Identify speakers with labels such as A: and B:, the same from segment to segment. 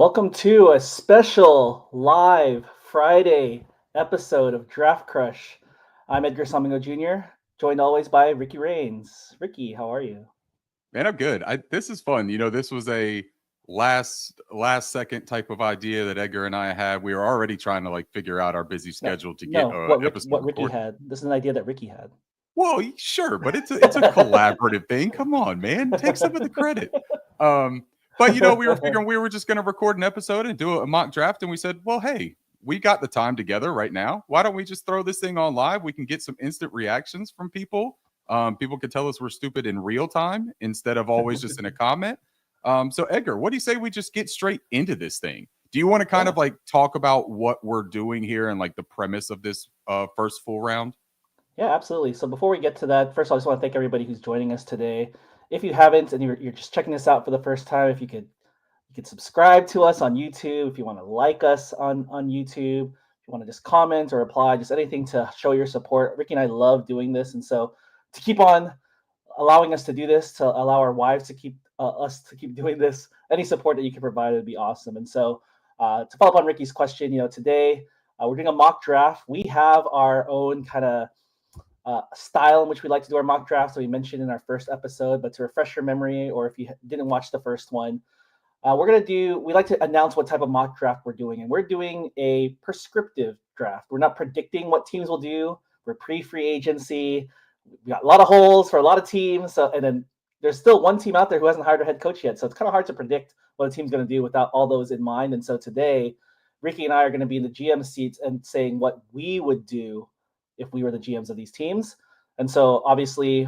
A: Welcome to a special live Friday episode of Draft Crush. I'm Edgar Salmingo Jr., joined always by Ricky Rains. Ricky, how are you?
B: Man, I'm good. This is fun. This was a last second type of idea that Edgar and I had. We were already trying to figure out our busy
A: No,
B: schedule to get
A: no,
B: a
A: what
B: episode
A: Ricky
B: recorded.
A: had. This is an idea that Ricky had.
B: Well, sure, but it's a collaborative thing. Come on, man, take some of the credit. But we were figuring we were just going to record an episode and do a mock draft, and we said, well, hey, we got the time together right now. Why don't we just throw this thing on live? We can get some instant reactions from people. People can tell us we're stupid in real time instead of always just in a comment. So Edgar, what do you say we just get straight into this thing? Do you want to kind of talk about what we're doing here and the premise of this first full round?
A: Yeah, absolutely. So before we get to that, first of all, I just want to thank everybody who's joining us today. If you haven't and you're just checking this out for the first time, if you could subscribe to us on YouTube, if you want to like us on YouTube, if you want to just comment or reply, just anything to show your support. Ricky and I love doing this, and so to keep on allowing us to do this, to allow our wives to keep us to keep doing this, any support that you can provide would be awesome. And so to follow up on Ricky's question, today we're doing a mock draft. We have our own kind of style in which we like to do our mock drafts that we mentioned in our first episode, but to refresh your memory, or if you didn't watch the first one, we like to announce what type of mock draft we're doing. And we're doing a prescriptive draft. We're not predicting what teams will do. We're pre-free agency. We got a lot of holes for a lot of teams. And then there's still one team out there who hasn't hired a head coach yet. So it's kind of hard to predict what a team's going to do without all those in mind. And so today, Ricky and I are going to be in the GM seats and saying what we would do if we were the GMs of these teams. And so obviously,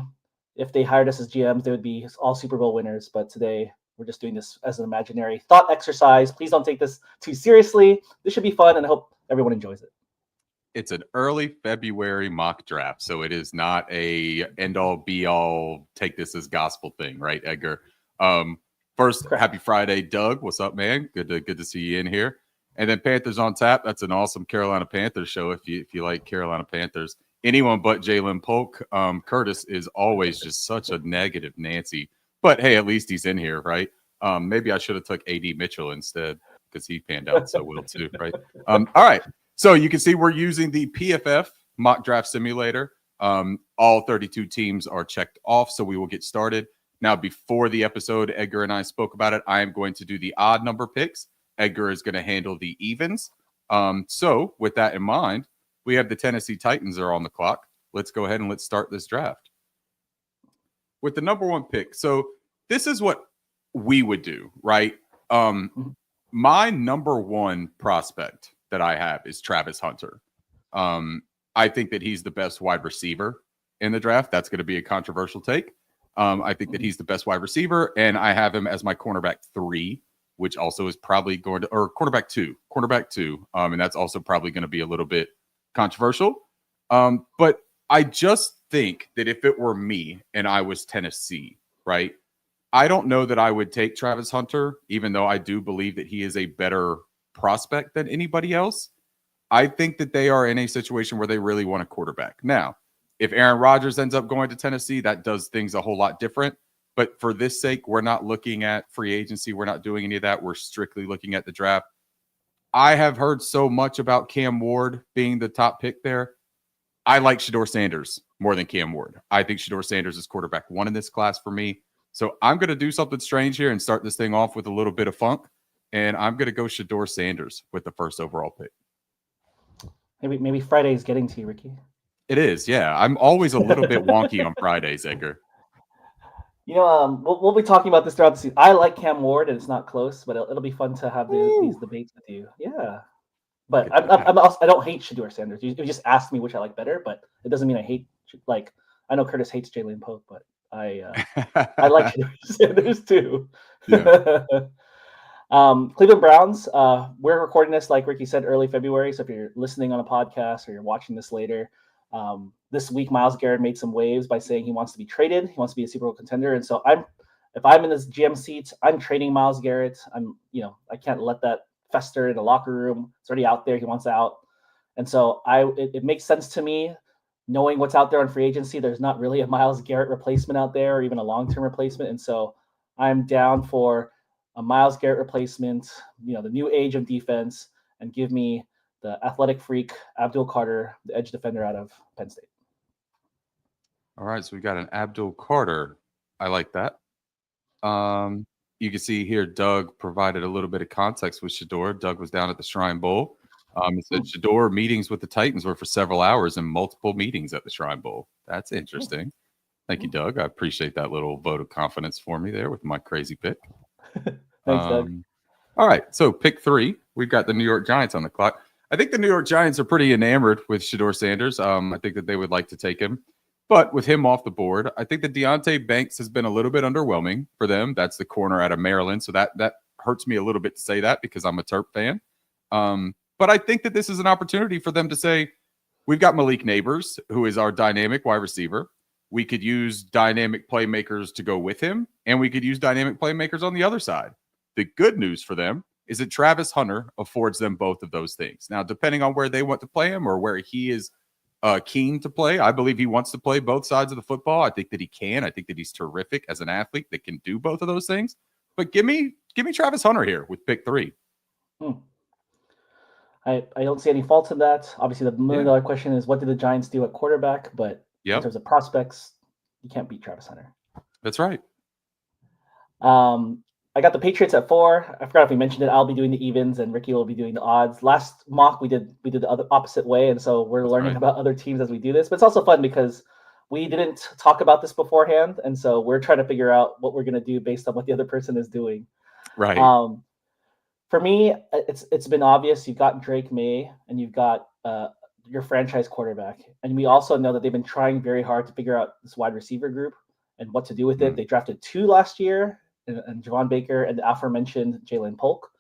A: if they hired us as GMs, they would be all Super Bowl winners. But today, we're just doing this as an imaginary thought exercise. Please don't take this too seriously. This should be fun, and I hope everyone enjoys it.
B: It's an early February mock draft, so it is not a end-all, be-all, take this as gospel thing, right, Edgar? First, correct. Happy Friday, Doug. What's up, man? Good to see you in here. And then Panthers on Tap. That's an awesome Carolina Panthers show if you like Carolina Panthers. Anyone but Jalen Polk. Curtis is always just such a negative Nancy. But, hey, at least he's in here, right? Maybe I should have took A.D. Mitchell instead because he panned out so well too, right? All right. So you can see we're using the PFF mock draft simulator. All 32 teams are checked off, so we will get started. Now, before the episode, Edgar and I spoke about it. I am going to do the odd number picks. Edgar is going to handle the evens. So with that in mind, we have the Tennessee Titans are on the clock. Let's go ahead and let's start this draft with the number one pick. So this is what we would do, right? My number one prospect that I have is Travis Hunter. I think that he's the best wide receiver in the draft. That's going to be a controversial take. I think that he's the best wide receiver, and I have him as my cornerback 3, which also is probably going to, or cornerback two, and that's also probably going to be a little bit controversial. But I just think that if it were me and I was Tennessee, right, I don't know that I would take Travis Hunter, even though I do believe that he is a better prospect than anybody else. I think that they are in a situation where they really want a quarterback. Now, if Aaron Rodgers ends up going to Tennessee, that does things a whole lot different. But for this sake, we're not looking at free agency. We're not doing any of that. We're strictly looking at the draft. I have heard so much about Cam Ward being the top pick there. I like Shadeur Sanders more than Cam Ward. I think Shadeur Sanders is quarterback 1 in this class for me. So I'm going to do something strange here and start this thing off with a little bit of funk. And I'm going to go Shadeur Sanders with the first overall pick.
A: Maybe Friday is getting to you, Ricky.
B: It is, yeah. I'm always a little bit wonky on Fridays, Edgar.
A: We'll be talking about this throughout the season. I like Cam Ward, and it's not close, but it'll be fun to have these debates with you. Yeah. But I don't hate Shadeur Sanders. You just asked me which I like better, but it doesn't mean I hate, I know Curtis hates Jalen Polk, but I like Shadeur Sanders too. Yeah. Cleveland Browns, we're recording this, like Ricky said, early February. So if you're listening on a podcast or you're watching this later, this week Myles Garrett made some waves by saying he wants to be traded. He wants to be a Super Bowl contender. And so if I'm in this GM seat, I'm trading Myles Garrett. I can't let that fester in the locker room. It's already out there. He wants out. And so it makes sense to me, knowing what's out there on free agency. There's not really a Myles Garrett replacement out there or even a long-term replacement. And so I'm down for a Myles Garrett replacement, the new age of defense, and give me the athletic freak Abdul Carter, the edge defender out of Penn State.
B: All right, so we got an Abdul Carter. I like that. You can see here, Doug provided a little bit of context with Shadeur. Doug was down at the Shrine Bowl. He said Shadeur meetings with the Titans were for several hours and multiple meetings at the Shrine Bowl. That's interesting. Thank you, Doug. I appreciate that little vote of confidence for me there with my crazy pick.
A: Thanks, Doug.
B: All right, so pick 3. We've got the New York Giants on the clock. I think the New York Giants are pretty enamored with Shadeur Sanders. I think that they would like to take him. But with him off the board, I think that Deonte Banks has been a little bit underwhelming for them. That's the corner out of Maryland. So that hurts me a little bit to say that because I'm a Terp fan. But I think that this is an opportunity for them to say, we've got Malik Neighbors, who is our dynamic wide receiver. We could use dynamic playmakers to go with him, and we could use dynamic playmakers on the other side. The good news for them is that Travis Hunter affords them both of those things. Now, depending on where they want to play him or where he is keen to play, I believe he wants to play both sides of the football. I think that he can. I think that he's terrific as an athlete that can do both of those things. But give me Travis Hunter here with pick 3.
A: I don't see any faults in that. Obviously, the $1 million question is what did the Giants do at quarterback? But in terms of prospects, you can't beat Travis Hunter.
B: That's right.
A: I got the Patriots at 4. I forgot if we mentioned it. I'll be doing the evens, and Ricky will be doing the odds. Last mock, we did the other opposite way, and so we're learning about other teams as we do this. But it's also fun because we didn't talk about this beforehand, and so we're trying to figure out what we're going to do based on what the other person is doing.
B: Right.
A: For me, it's been obvious. You've got Drake May, and you've got your franchise quarterback, and we also know that they've been trying very hard to figure out this wide receiver group and what to do with it. They drafted 2 last year. And Javon Baker and the aforementioned Jalen Polk.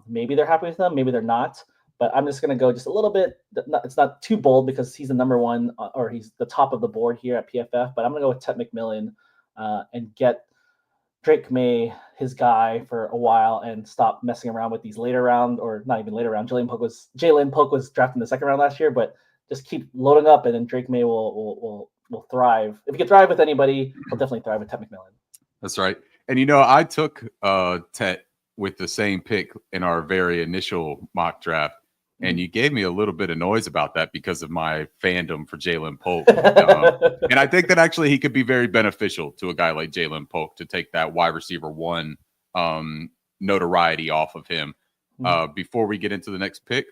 A: Maybe they're happy with them, maybe they're not. But I'm just going to go just a little bit. It's not too bold because he's the number 1 or he's the top of the board here at PFF. But I'm going to go with Tetairoa McMillan and get Drake May, his guy, for a while and stop messing around with these later round or not even later round. Jalen Polk was drafted in the second round last year, but just keep loading up and then Drake May will thrive. If he can thrive with anybody, he'll definitely thrive with Tetairoa McMillan.
B: That's right. And, I took Tet with the same pick in our very initial mock draft, and you gave me a little bit of noise about that because of my fandom for Jalen Polk. And I think that actually he could be very beneficial to a guy like Jalen Polk to take that wide receiver 1 notoriety off of him. Before we get into the next pick,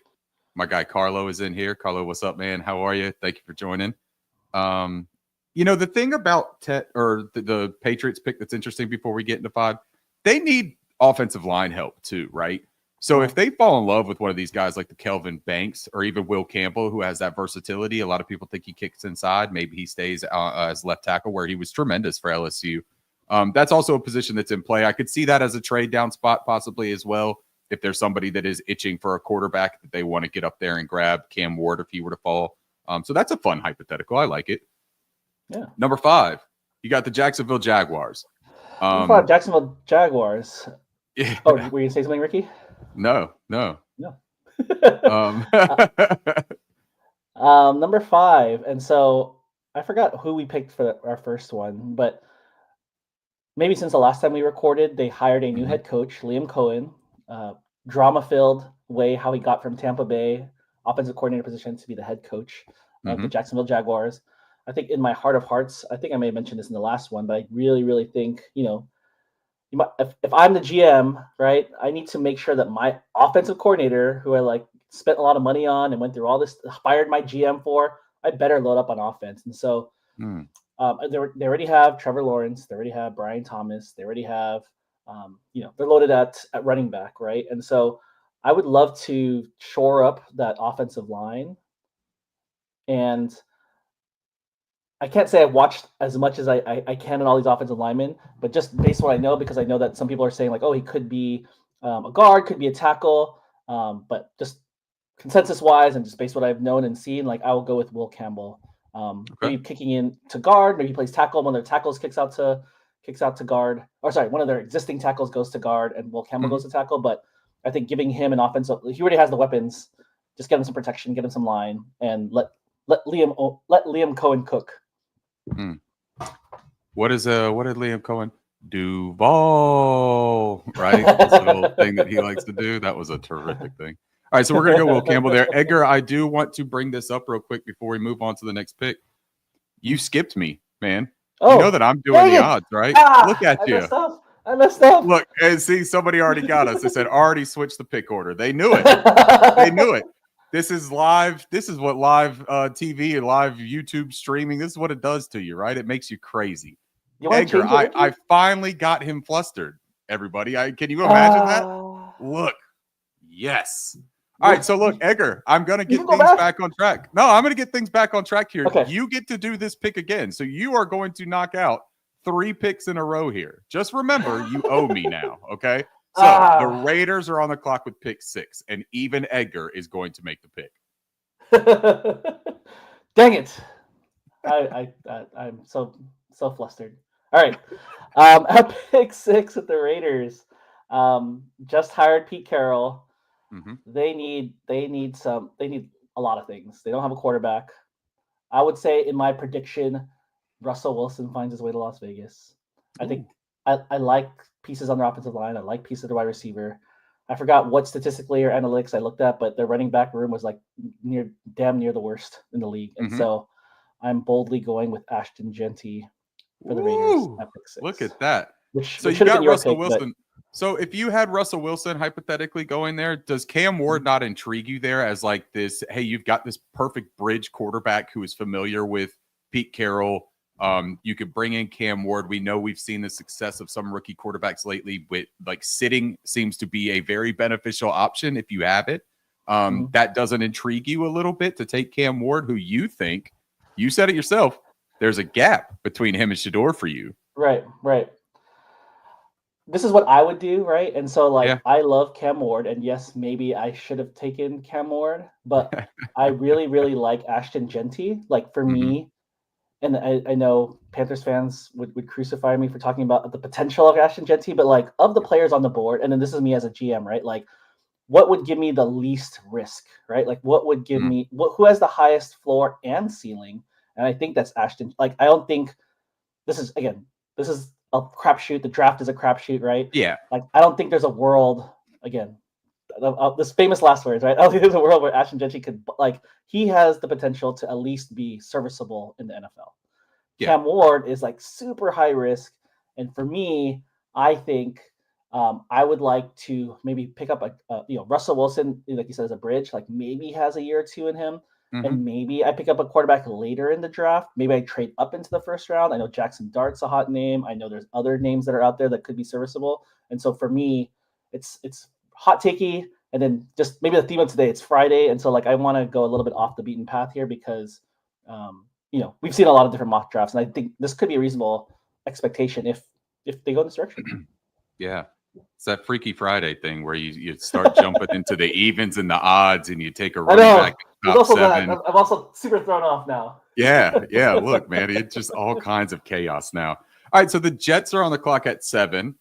B: my guy Carlo is in here. Carlo, what's up, man? How are you? Thank you for joining. The thing about Tet or the Patriots pick that's interesting before we get into 5, they need offensive line help too, right? So if they fall in love with one of these guys like the Kelvin Banks or even Will Campbell, who has that versatility, a lot of people think he kicks inside. Maybe he stays as left tackle where he was tremendous for LSU. That's also a position that's in play. I could see that as a trade down spot possibly as well. If there's somebody that is itching for a quarterback that they want to get up there and grab Cam Ward if he were to fall. So that's a fun hypothetical. I like it.
A: Yeah.
B: Number 5, you got the Jacksonville Jaguars.
A: Jacksonville Jaguars.
B: Yeah.
A: Oh, were you going to say something, Ricky?
B: No.
A: Number 5. And so I forgot who we picked for our first one, but maybe since the last time we recorded, they hired a new head coach, Liam Cohen. Drama-filled way how he got from Tampa Bay offensive coordinator position to be the head coach of the Jacksonville Jaguars. I think in my heart of hearts, I think I may have mentioned this in the last one, but I really, really think, if I'm the GM, right, I need to make sure that my offensive coordinator, who I spent a lot of money on and went through all this, fired my GM for, I better load up on offense. And so they already have Trevor Lawrence, they already have Brian Thomas, they already have, they're loaded at running back, right? And so I would love to shore up that offensive line. And I can't say I've watched as much as I can in all these offensive linemen, but just based on what I know, because I know that some people are saying he could be a guard, could be a tackle, but just consensus-wise and just based on what I've known and seen, I will go with Will Campbell. Maybe kicking in to guard, maybe he plays tackle. One of their tackles kicks out to guard. Or sorry, one of their existing tackles goes to guard, and Will Campbell goes to tackle. But I think giving him an offensive, he already has the weapons. Just get him some protection, get him some line, and let Liam Cohen cook.
B: What did Liam Cohen? Duval, right? This little thing that he likes to do. That was a terrific thing. All right, so we're going to go Will Campbell there. Edgar, I do want to bring this up real quick before we move on to the next pick. You skipped me, man.
A: Oh,
B: you know that I'm doing the odds, right? Look at you.
A: I messed up.
B: Look, and see, somebody already got us. They said already switched the pick order. They knew it. They knew it. This is live. This is what live TV and live YouTube streaming, this is what it does to you, right? It makes you crazy. Edgar, I finally got him flustered, everybody. Can you imagine that? Look. Yes. All right, so look, Edgar, I'm going to get things back on track. No, I'm going to get things back on track here. Okay. You get to do this pick again. So you are going to knock out 3 picks in a row here. Just remember, you owe me now, okay? So the Raiders are on the clock with pick 6, and even Edgar is going to make the pick.
A: Dang it. I'm so flustered. All right. At pick 6 with the Raiders, just hired Pete Carroll. Mm-hmm. They need a lot of things. They don't have a quarterback. I would say in my prediction, Russell Wilson finds his way to Las Vegas. I think I like pieces on their offensive line. I like pieces of the wide receiver. I forgot what statistically or analytics I looked at, but their running back room was like damn near the worst in the league. And so I'm boldly going with Ashton Jeanty for the Raiders at pick 6.
B: Look at that. So you got Russell Wilson. So if you had Russell Wilson hypothetically going there, does Cam Ward not intrigue you there as like this, hey, you've got this perfect bridge quarterback who is familiar with Pete Carroll. You could bring in Cam Ward. We know we've seen the success of some rookie quarterbacks lately with like sitting seems to be a very beneficial option if you have it. That doesn't intrigue you a little bit to take Cam Ward, who you think, you said it yourself, there's a gap between him and Shadeur for you.
A: Right. This is what I would do, right? And so, I love Cam Ward, and yes, maybe I should have taken Cam Ward, but I really, really like Ashton Jeanty. Like, for me, and I know Panthers fans would crucify me for talking about the potential of Ashton Jeanty, but, like, of the players on the board, and then this is me as a GM, right? Like, what would give me the least risk, right? Like, what would give me – who has the highest floor and ceiling? And I think that's Ashton. Like, I don't think – this is a crapshoot. The draft is a crapshoot, right?
B: Yeah.
A: Like, I don't think there's a world, again, this famous last words, right? I don't think there's a world where Ashton Jeanty could, like, he has the potential to at least be serviceable in the NFL. Yeah. Cam Ward is, like, super high risk. And for me, I think I would like to maybe pick up Russell Wilson, like you said, as a bridge, like maybe has a year or two in him. And maybe I pick up a quarterback later in the draft. Maybe I trade up into the first round. I know Jackson Dart's a hot name. I know there's other names that are out there that could be serviceable. And so for me, it's hot takey. And then just maybe the theme of today, it's Friday. And so, like, I want to go a little bit off the beaten path here because, we've seen a lot of different mock drafts. And I think this could be a reasonable expectation if they go in this direction.
B: Yeah. It's that Freaky Friday thing where you start jumping into the evens and the odds and you take a running back.
A: Top 7. I'm also super thrown off now.
B: Yeah. Look, man, it's just all kinds of chaos now. All right, so the Jets are on the clock at 7.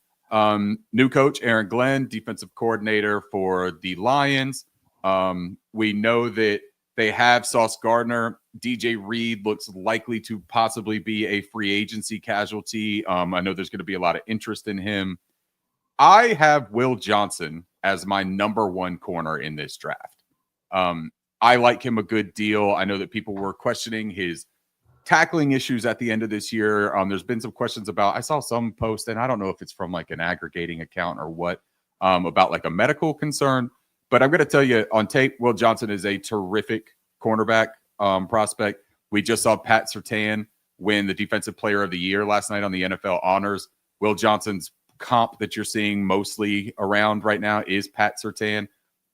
B: New coach Aaron Glenn, defensive coordinator for the Lions. We know that they have Sauce Gardner. DJ Reed looks likely to possibly be a free agency casualty. I know there's going to be a lot of interest in him. I have Will Johnson as my number 1 corner in this draft. I like him a good deal. I know that people were questioning his tackling issues at the end of this year. There's been some questions about, I saw some post, and I don't know if it's from like an aggregating account or what, about like a medical concern. But I'm going to tell you on tape, Will Johnson is a terrific cornerback prospect. We just saw Pat Surtain win the Defensive Player of the Year last night on the NFL Honors. Will Johnson's comp that you're seeing mostly around right now is Pat Surtain.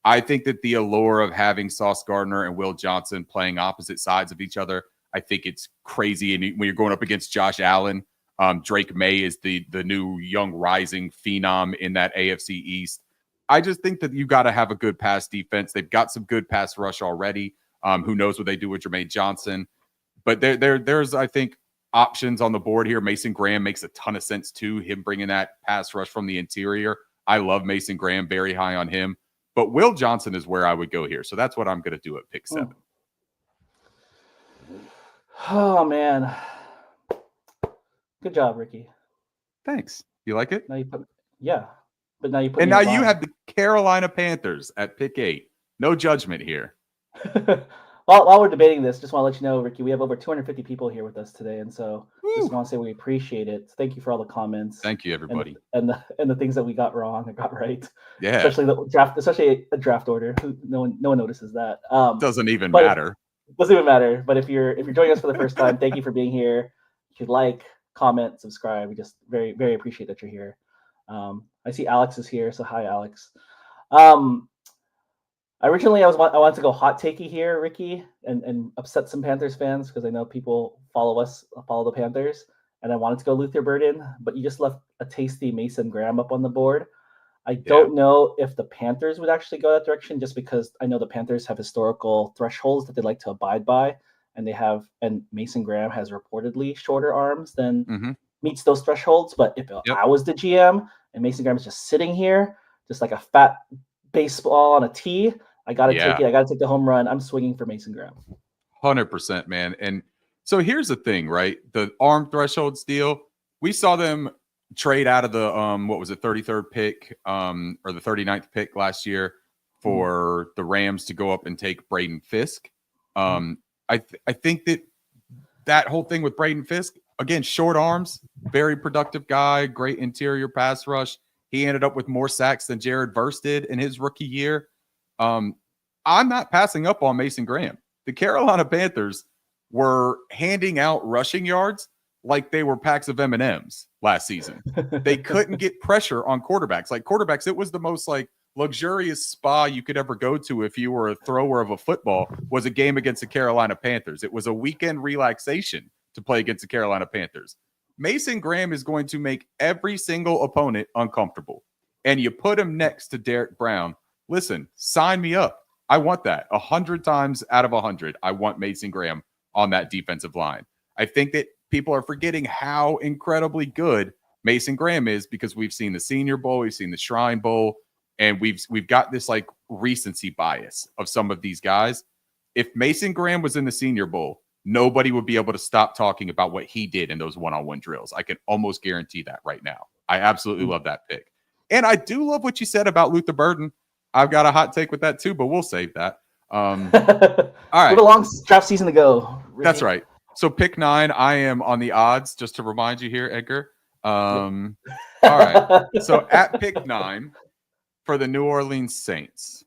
B: I think that the allure of having Sauce Gardner and Will Johnson playing opposite sides of each other, I think it's crazy. And when you're going up against Josh Allen, Drake May is the new young rising phenom in that AFC East. I just think that you got to have a good pass defense. They've got some good pass rush already. Who knows what they do with Jermaine Johnson? But there's, I think, options on the board here. Mason Graham makes a ton of sense too. Him bringing that pass rush from the interior. I love Mason Graham, very high on him. But Will Johnson is where I would go here. So that's what I'm going to do at pick 7.
A: Oh, man. Good job, Ricky.
B: Thanks. You like it?
A: Now you put, yeah, but now you put
B: And
A: me
B: now
A: in a
B: you
A: bind.
B: have the Carolina Panthers at pick 8. No judgment here.
A: While we're debating this, just want to let you know, Ricky, we have over 250 people here with us today, and so just
B: Woo.
A: want to say we appreciate it. Thank you for all the comments.
B: Thank you, everybody.
A: And the things that we got wrong and got right.
B: Yeah.
A: Especially the draft, especially a draft order. No one notices that.
B: Doesn't even
A: but
B: matter.
A: It doesn't even matter. But if you're joining us for the first time, thank you for being here. If you'd like, comment, subscribe. We just very, very appreciate that you're here. I see Alex is here, so hi, Alex. Originally, I wanted to go hot takey here, Ricky, and upset some Panthers fans because I know people follow the Panthers, and I wanted to go Luther Burden, but you just left a tasty Mason Graham up on the board. I don't know if the Panthers would actually go that direction, just because I know the Panthers have historical thresholds that they like to abide by, and Mason Graham has reportedly shorter arms than meets those thresholds. But if I was the GM and Mason Graham is just sitting here, just like a fat baseball on a tee, I got to take it. I got to take the home run. I'm swinging for Mason Graham.
B: 100%, man. And so here's the thing, right? The arm thresholds deal, we saw them trade out of the 33rd pick or the 39th pick last year for the Rams to go up and take Braden Fisk. I think that whole thing with Braden Fisk, again, short arms, very productive guy, great interior pass rush. He ended up with more sacks than Jared Verse did in his rookie year. I'm not passing up on Mason Graham. The Carolina Panthers were handing out rushing yards like they were packs of M&Ms last season. They couldn't get pressure on quarterbacks. Like quarterbacks, it was the most like luxurious spa you could ever go to if you were a thrower of a football, was a game against the Carolina Panthers. It was a weekend relaxation to play against the Carolina Panthers. Mason Graham is going to make every single opponent uncomfortable. And you put him next to Derek Brown. Listen, sign me up. I want that 100 times out of 100. I want Mason Graham on that defensive line. I think that people are forgetting how incredibly good Mason Graham is because we've seen the Senior Bowl, we've seen the Shrine Bowl, and we've got this like recency bias of some of these guys. If Mason Graham was in the Senior Bowl, nobody would be able to stop talking about what he did in those one-on-one drills. I can almost guarantee that right now. I absolutely love that pick. And I do love what you said about Luther Burden. I've got a hot take with that too, but we'll save that. All right.
A: We have a long draft season to go.
B: Ricky. That's right. So pick 9, I am on the odds, just to remind you here, Edgar. All right. So at pick 9 for the New Orleans Saints,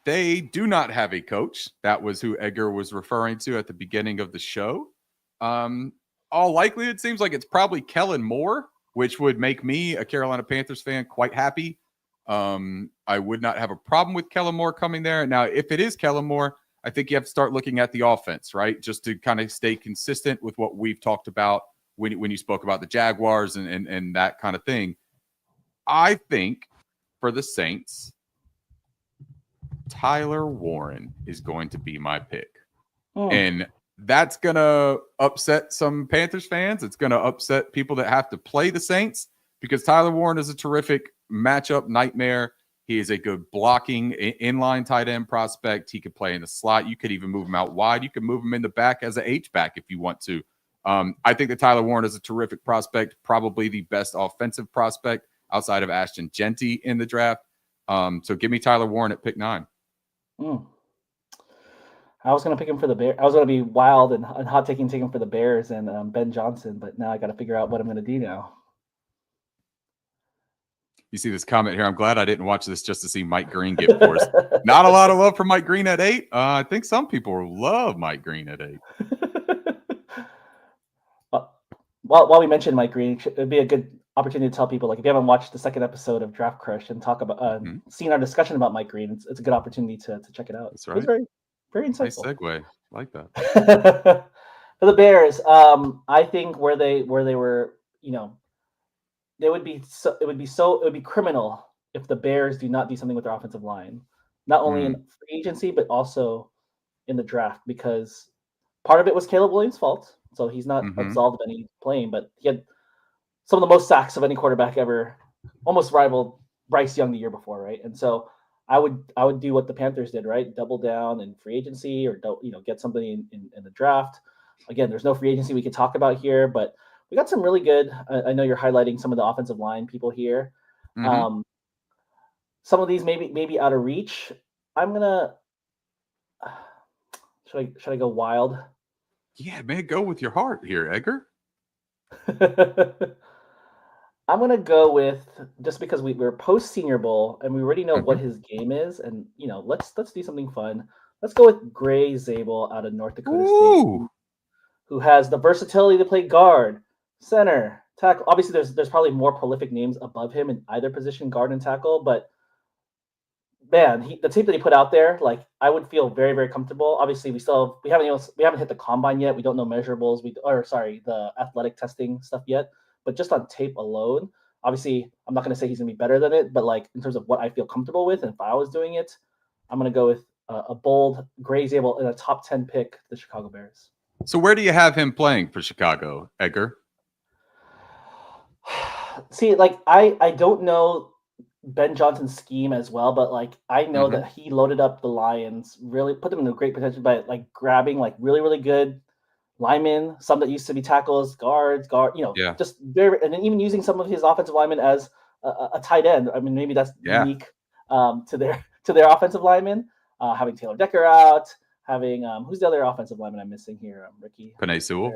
B: they do not have a coach. That was who Edgar was referring to at the beginning of the show. All likely, it seems like it's probably Kellen Moore, which would make me, a Carolina Panthers fan, quite happy. I would not have a problem with Kellen Moore coming there. Now, if it is Kellen Moore, I think you have to start looking at the offense, right? Just to kind of stay consistent with what we've talked about when you spoke about the Jaguars and that kind of thing. I think for the Saints, Tyler Warren is going to be my pick. And that's going to upset some Panthers fans. It's going to upset people that have to play the Saints because Tyler Warren is a terrific matchup nightmare. He is a good blocking inline tight end prospect. He could play in the slot. You could even move him out wide. You could move him in the back as an H-back if you want to. I think that Tyler Warren is a terrific prospect, probably the best offensive prospect outside of Ashton Jeanty in the draft. So give me Tyler Warren at pick 9.
A: I was going to pick him for the Bears. I was going to be wild and hot take him for the Bears and Ben Johnson, but now I got to figure out what I'm going to do now.
B: You see this comment here. I'm glad I didn't watch this just to see Mike Green get forced. Not a lot of love for Mike Green at 8. I think some people love Mike Green at 8.
A: While we mentioned Mike Green, it'd be a good opportunity to tell people, like, if you haven't watched the second episode of Draft Crush and talk about seen our discussion about Mike Green, it's a good opportunity to check it out.
B: That's right.
A: It was very, very insightful.
B: Nice segue. Like that.
A: For the Bears, I think where they were, it would be criminal if the Bears do not do something with their offensive line, not only in free agency but also in the draft, because part of it was Caleb Williams' fault, so he's not absolved of any playing, but he had some of the most sacks of any quarterback ever, almost rivaled Bryce Young the year before, right? And so I would do what the Panthers did, right? Double down in free agency or get somebody in the draft. Again, there's no free agency we could talk about here, but we got some really good. I know you're highlighting some of the offensive line people here.
B: Mm-hmm.
A: Some of these maybe out of reach. I'm gonna should I go wild?
B: Yeah, man, go with your heart here, Edgar.
A: I'm gonna go with just because we're post Senior Bowl and we already know what
B: Mm-hmm.
A: his game is, and let's do something fun. Let's go with Gray Zabel out of North Dakota State,
B: Ooh.
A: who has the versatility to play guard, center, tackle. Obviously, there's probably more prolific names above him in either position, guard and tackle, but man, the tape that he put out there, like I would feel very, very comfortable. Obviously, we haven't hit the combine yet. We don't know measurables. The athletic testing stuff yet. But just on tape alone, obviously, I'm not going to say he's going to be better than it. But like in terms of what I feel comfortable with, and if I was doing it, I'm going to go with a bold Gray Zabel in a top 10 pick, the Chicago Bears.
B: So where do you have him playing for Chicago, Edgar?
A: See, like I don't know Ben Johnson's scheme as well, but like I know
B: Mm-hmm.
A: that he loaded up the Lions, really put them in a great position by like grabbing like really, really good linemen, some that used to be tackles, guard,
B: Yeah.
A: just very, and then even using some of his offensive linemen as a tight end. I mean, maybe that's
B: Yeah.
A: unique to their offensive linemen. Having Taylor Decker out, having who's the other offensive lineman I'm missing here? Ricky.
B: Penei Sewell.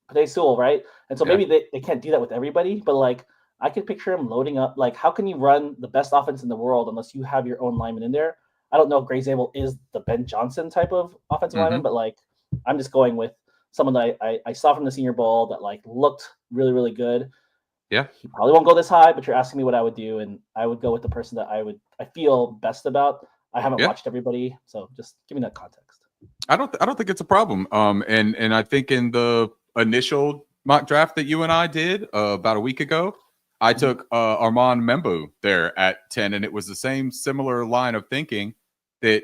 A: Penei Sewell, right? And so
B: Yeah.
A: maybe they can't do that with everybody, but like I could picture him loading up. Like, how can you run the best offense in the world unless you have your own lineman in there? I don't know if Gray Zabel is the Ben Johnson type of offensive
B: Mm-hmm.
A: lineman, but like I'm just going with someone that I saw from the Senior Bowl that like looked really, really good.
B: Yeah.
A: He probably won't go this high, but you're asking me what I would do, and I would go with the person that I feel best about. I haven't watched everybody, so just give me that context.
B: I don't think it's a problem. And I think in the initial mock draft that you and I did about a week ago, I took Armand Membu there at 10, and it was the same similar line of thinking that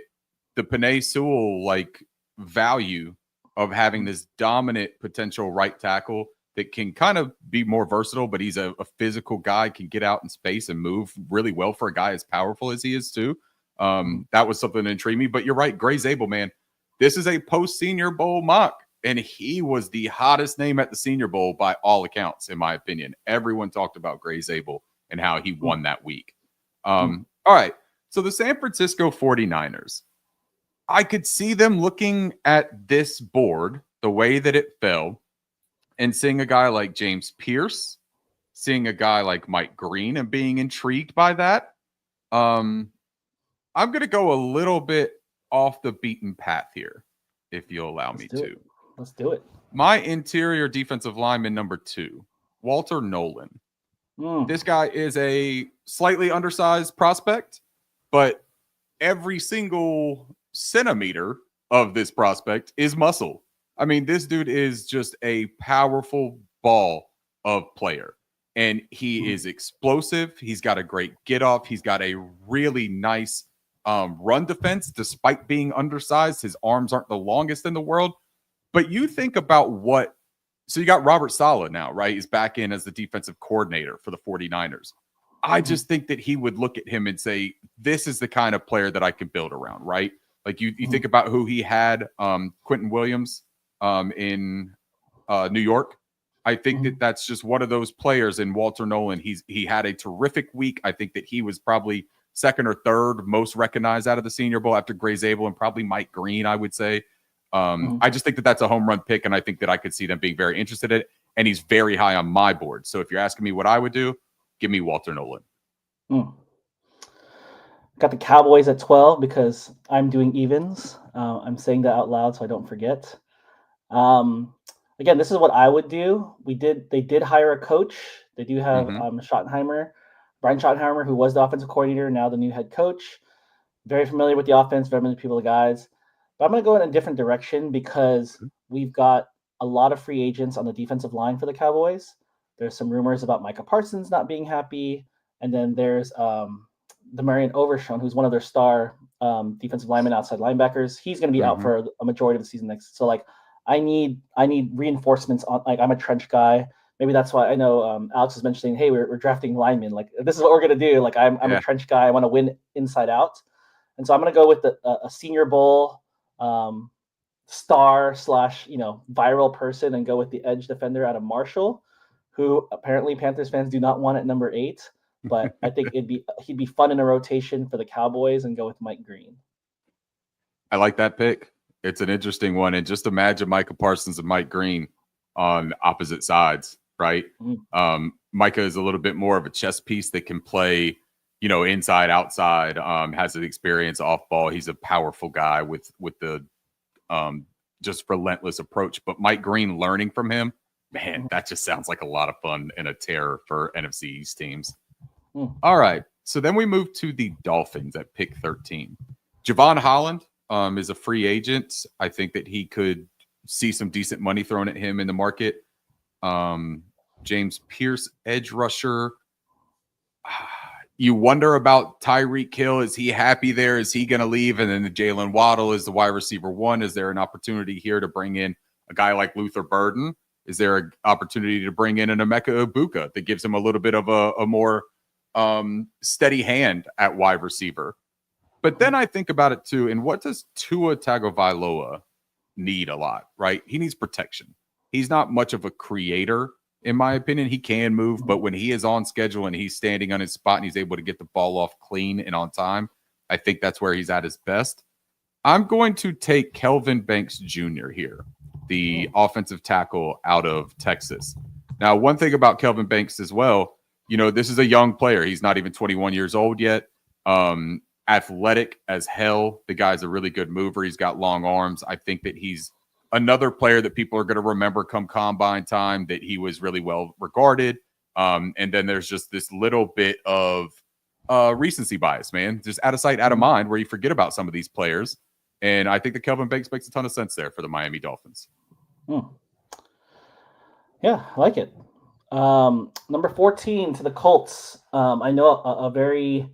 B: the Penei Sewell like value of having this dominant potential right tackle that can kind of be more versatile, but he's a physical guy, can get out in space and move really well for a guy as powerful as he is too. That was something that intrigued me. But you're right, Gray Zabel, man. This is a post-Senior Bowl mock, and he was the hottest name at the Senior Bowl by all accounts, in my opinion. Everyone talked about Gray Zabel and how he won that week. All right, so the San Francisco 49ers. I could see them looking at this board, the way that it fell, and seeing a guy like James Pierce, seeing a guy like Mike Green and being intrigued by that. I'm going to go a little bit off the beaten path here, if you'll allow me to.
A: Let's do it.
B: My interior defensive lineman number 2, Walter Nolan. This guy is a slightly undersized prospect, but every single centimeter of this prospect is muscle. I mean, this dude is just a powerful ball of player. And he is explosive. He's got a great get off. He's got a really nice run defense, despite being undersized. His arms aren't the longest in the world. But you think about so you got Robert Saleh now, right? He's back in as the defensive coordinator for the 49ers. I just think that he would look at him and say, this is the kind of player that I can build around, right? Like you think about who he had, Quentin Williams in New York. I think that that's just one of those players in Walter Nolan. He had a terrific week. I think that he was probably second or third most recognized out of the Senior Bowl after Gray Zabel and probably Mike Green, I would say. I just think that that's a home run pick, and I think that I could see them being very interested in it. And he's very high on my board. So if you're asking me what I would do, give me Walter Nolan.
A: Got the Cowboys at 12 because I'm doing evens. I'm saying that out loud so I don't forget. Again, this is what I would do. They did hire a coach. They do have Brian Schottenheimer, who was the offensive coordinator, now the new head coach. Very familiar with the offense, very many people, the guys. But I'm going to go in a different direction because we've got a lot of free agents on the defensive line for the Cowboys. There's some rumors about Micah Parsons not being happy. And then there's Demarion Overshown, who's one of their star defensive linemen, outside linebackers. He's going to be out for a majority of the season next. So, like, I need reinforcements on. Like, I'm a trench guy. Maybe that's why I know Alex was mentioning, hey, we're drafting linemen. Like, this is what we're going to do. Like, I'm a trench guy. I want to win inside out. And so I'm going to go with a Senior Bowl star / viral person and go with the edge defender out of Marshall, who apparently Panthers fans do not want at number 8. But I think he'd be fun in a rotation for the Cowboys and go with Mike Green.
B: I like that pick. It's an interesting one. And just imagine Micah Parsons and Mike Green on opposite sides, right? Micah is a little bit more of a chess piece that can play, inside, outside, has an experience off ball. He's a powerful guy with the just relentless approach. But Mike Green, learning from him, man, that just sounds like a lot of fun and a terror for NFC East teams. All right. So then we move to the Dolphins at pick 13. Javon Holland is a free agent. I think that he could see some decent money thrown at him in the market. James Pierce, edge rusher. You wonder about Tyreek Hill. Is he happy there? Is he going to leave? And then the Jalen Waddle is the wide receiver 1. Is there an opportunity here to bring in a guy like Luther Burden? Is there an opportunity to bring in an Emeka Ibuka that gives him a little bit of a more steady hand at wide receiver? But then I think about it too. And what does Tua Tagovailoa need a lot, right? He needs protection. He's not much of a creator, in my opinion. He can move, but when he is on schedule and he's standing on his spot and he's able to get the ball off clean and on time, I think that's where he's at his best. I'm going to take Kelvin Banks Jr. here, the offensive tackle out of Texas. Now, one thing about Kelvin Banks as well, this is a young player. He's not even 21 years old yet. Athletic as hell. The guy's a really good mover. He's got long arms. I think that he's another player that people are going to remember come combine time, that he was really well regarded. And then there's just this little bit of recency bias, man. Just out of sight, out of mind, where you forget about some of these players. And I think that Kelvin Banks makes a ton of sense there for the Miami Dolphins.
A: Yeah, I like it. Number 14 to the Colts. I know a very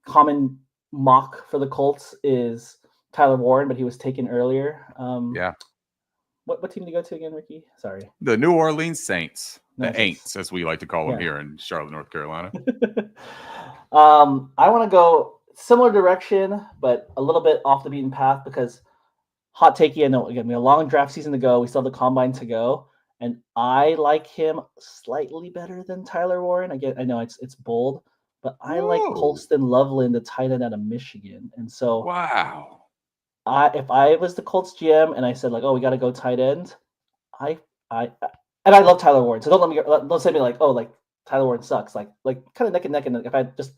A: common mock for the Colts is Tyler Warren, but he was taken earlier. What team did you go to again, Ricky? Sorry.
B: The New Orleans Saints. The Aints, as we like to call them here in Charlotte, North Carolina.
A: I want to go similar direction, but a little bit off the beaten path because hot takey. I know, again, we have a long draft season to go. We still have the combine to go. And I like him slightly better than Tyler Warren. Again, I know it's bold, but I like Colston Loveland, the tight end out of Michigan. And so,
B: wow.
A: If I was the Colts GM and I said, like, oh, we got to go tight end, and I love Tyler Warren. So don't say me like, oh, like Tyler Warren sucks. Like kind of neck and neck. And if I just,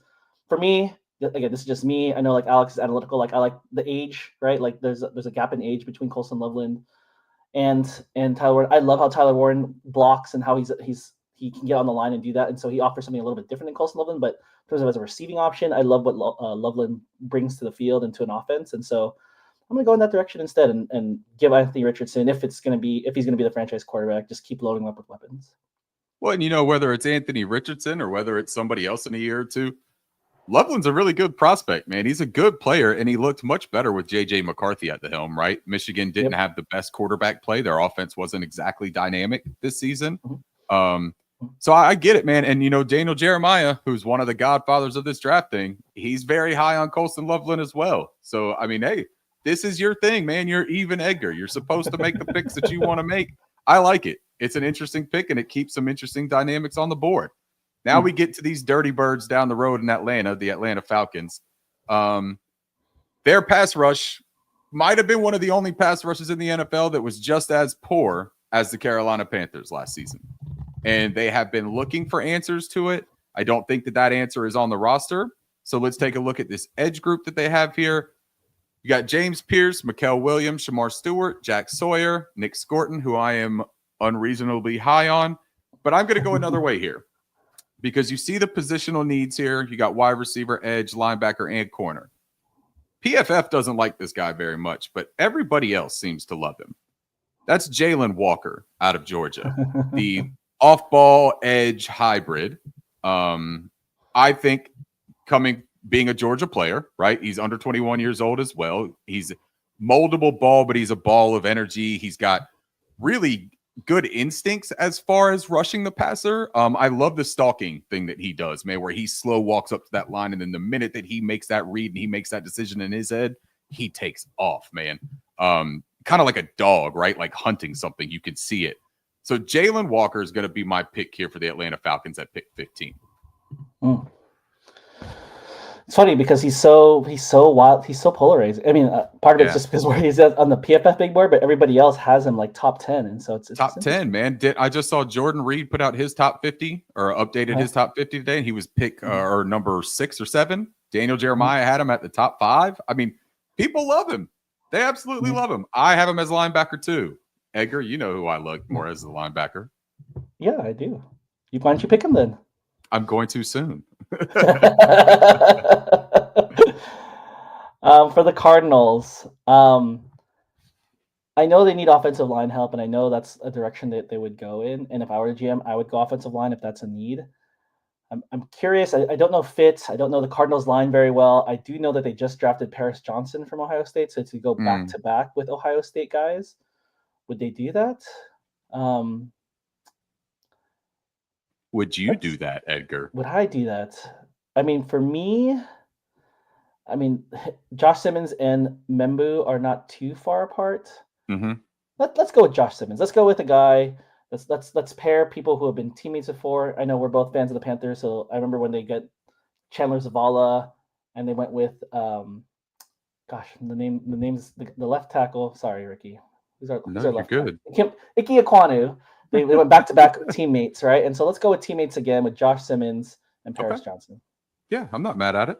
A: for me, again, this is just me. I know like Alex is analytical. Like I like the age, right? Like there's a gap in age between Colston Loveland and Tyler Warren. I love how Tyler Warren blocks and how he can get on the line and do that. And so he offers something a little bit different than Colston Loveland. But in terms of as a receiving option, I love what Loveland brings to the field and to an offense. And so I'm going to go in that direction instead and give Anthony Richardson, if he's going to be the franchise quarterback, just keep loading him up with weapons.
B: Well, and whether it's Anthony Richardson or whether it's somebody else in a year or two, Loveland's a really good prospect, man. He's a good player, and he looked much better with J.J. McCarthy at the helm, right? Michigan didn't have the best quarterback play. Their offense wasn't exactly dynamic this season. So I get it, man. And, Daniel Jeremiah, who's one of the godfathers of this draft thing, he's very high on Colston Loveland as well. So, I mean, hey, this is your thing, man. You're even Edgar. You're supposed to make the picks that you want to make. I like it. It's an interesting pick, and it keeps some interesting dynamics on the board. Now we get to these dirty birds down the road in Atlanta, the Atlanta Falcons. Their pass rush might have been one of the only pass rushes in the NFL that was just as poor as the Carolina Panthers last season. And they have been looking for answers to it. I don't think that answer is on the roster. So let's take a look at this edge group that they have here. You got James Pierce, Mikael Williams, Shamar Stewart, Jack Sawyer, Nick Scorton, who I am unreasonably high on. But I'm going to go another way here because you see the positional needs here. You got wide receiver, edge, linebacker, and corner. PFF doesn't like this guy very much, but everybody else seems to love him. That's Jalen Walker out of Georgia, the off-ball edge hybrid. I think being a Georgia player, right? He's under 21 years old as well. He's moldable ball, but he's a ball of energy. He's got really good instincts as far as rushing the passer. I love the stalking thing that he does, man, where he slow walks up to that line. And then the minute that he makes that read and he makes that decision in his head, he takes off, man. Kind of like a dog, right? Like hunting something. You can see it. So Jalen Walker is going to be my pick here for the Atlanta Falcons at pick 15.
A: It's funny because he's so wild. He's so polarized. I mean, part of it's just because where he's on the PFF big board, but everybody else has him like top 10, and so it's
B: top 10. Man, I just saw Jordan Reed put out his top 50 or updated his top 50 today, and he was pick or number 6 or 7. Daniel Jeremiah had him at the top 5. I mean, people love him. They absolutely love him. I have him as a linebacker too. Edgar, you know who I look more as a linebacker.
A: Yeah, I do. Why don't you pick him then?
B: I'm going to soon.
A: For the Cardinals, I know they need offensive line help, and I know that's a direction that they would go in. And if I were a GM, I would go offensive line if that's a need. I'm curious. I don't know Fitz. I don't know the Cardinals line very well. I do know that they just drafted Paris Johnson from Ohio State, so to go back to back with Ohio State guys, would they do that?
B: Would you do that, Edgar?
A: Would I do that? I mean, for me, Josh Simmons and Membu are not too far apart. Let's go with Josh Simmons. Let's go with a guy. Let's pair people who have been teammates before. I know we're both fans of the Panthers, so I remember when they got Chandler Zavala, and they went with the name's the left tackle. Sorry, Ricky. Who's our left
B: good.
A: Ike Ekwonu. They went back to back teammates, right? And so let's go with teammates again with Josh Simmons and Paris Johnson.
B: Yeah, I'm not mad at it.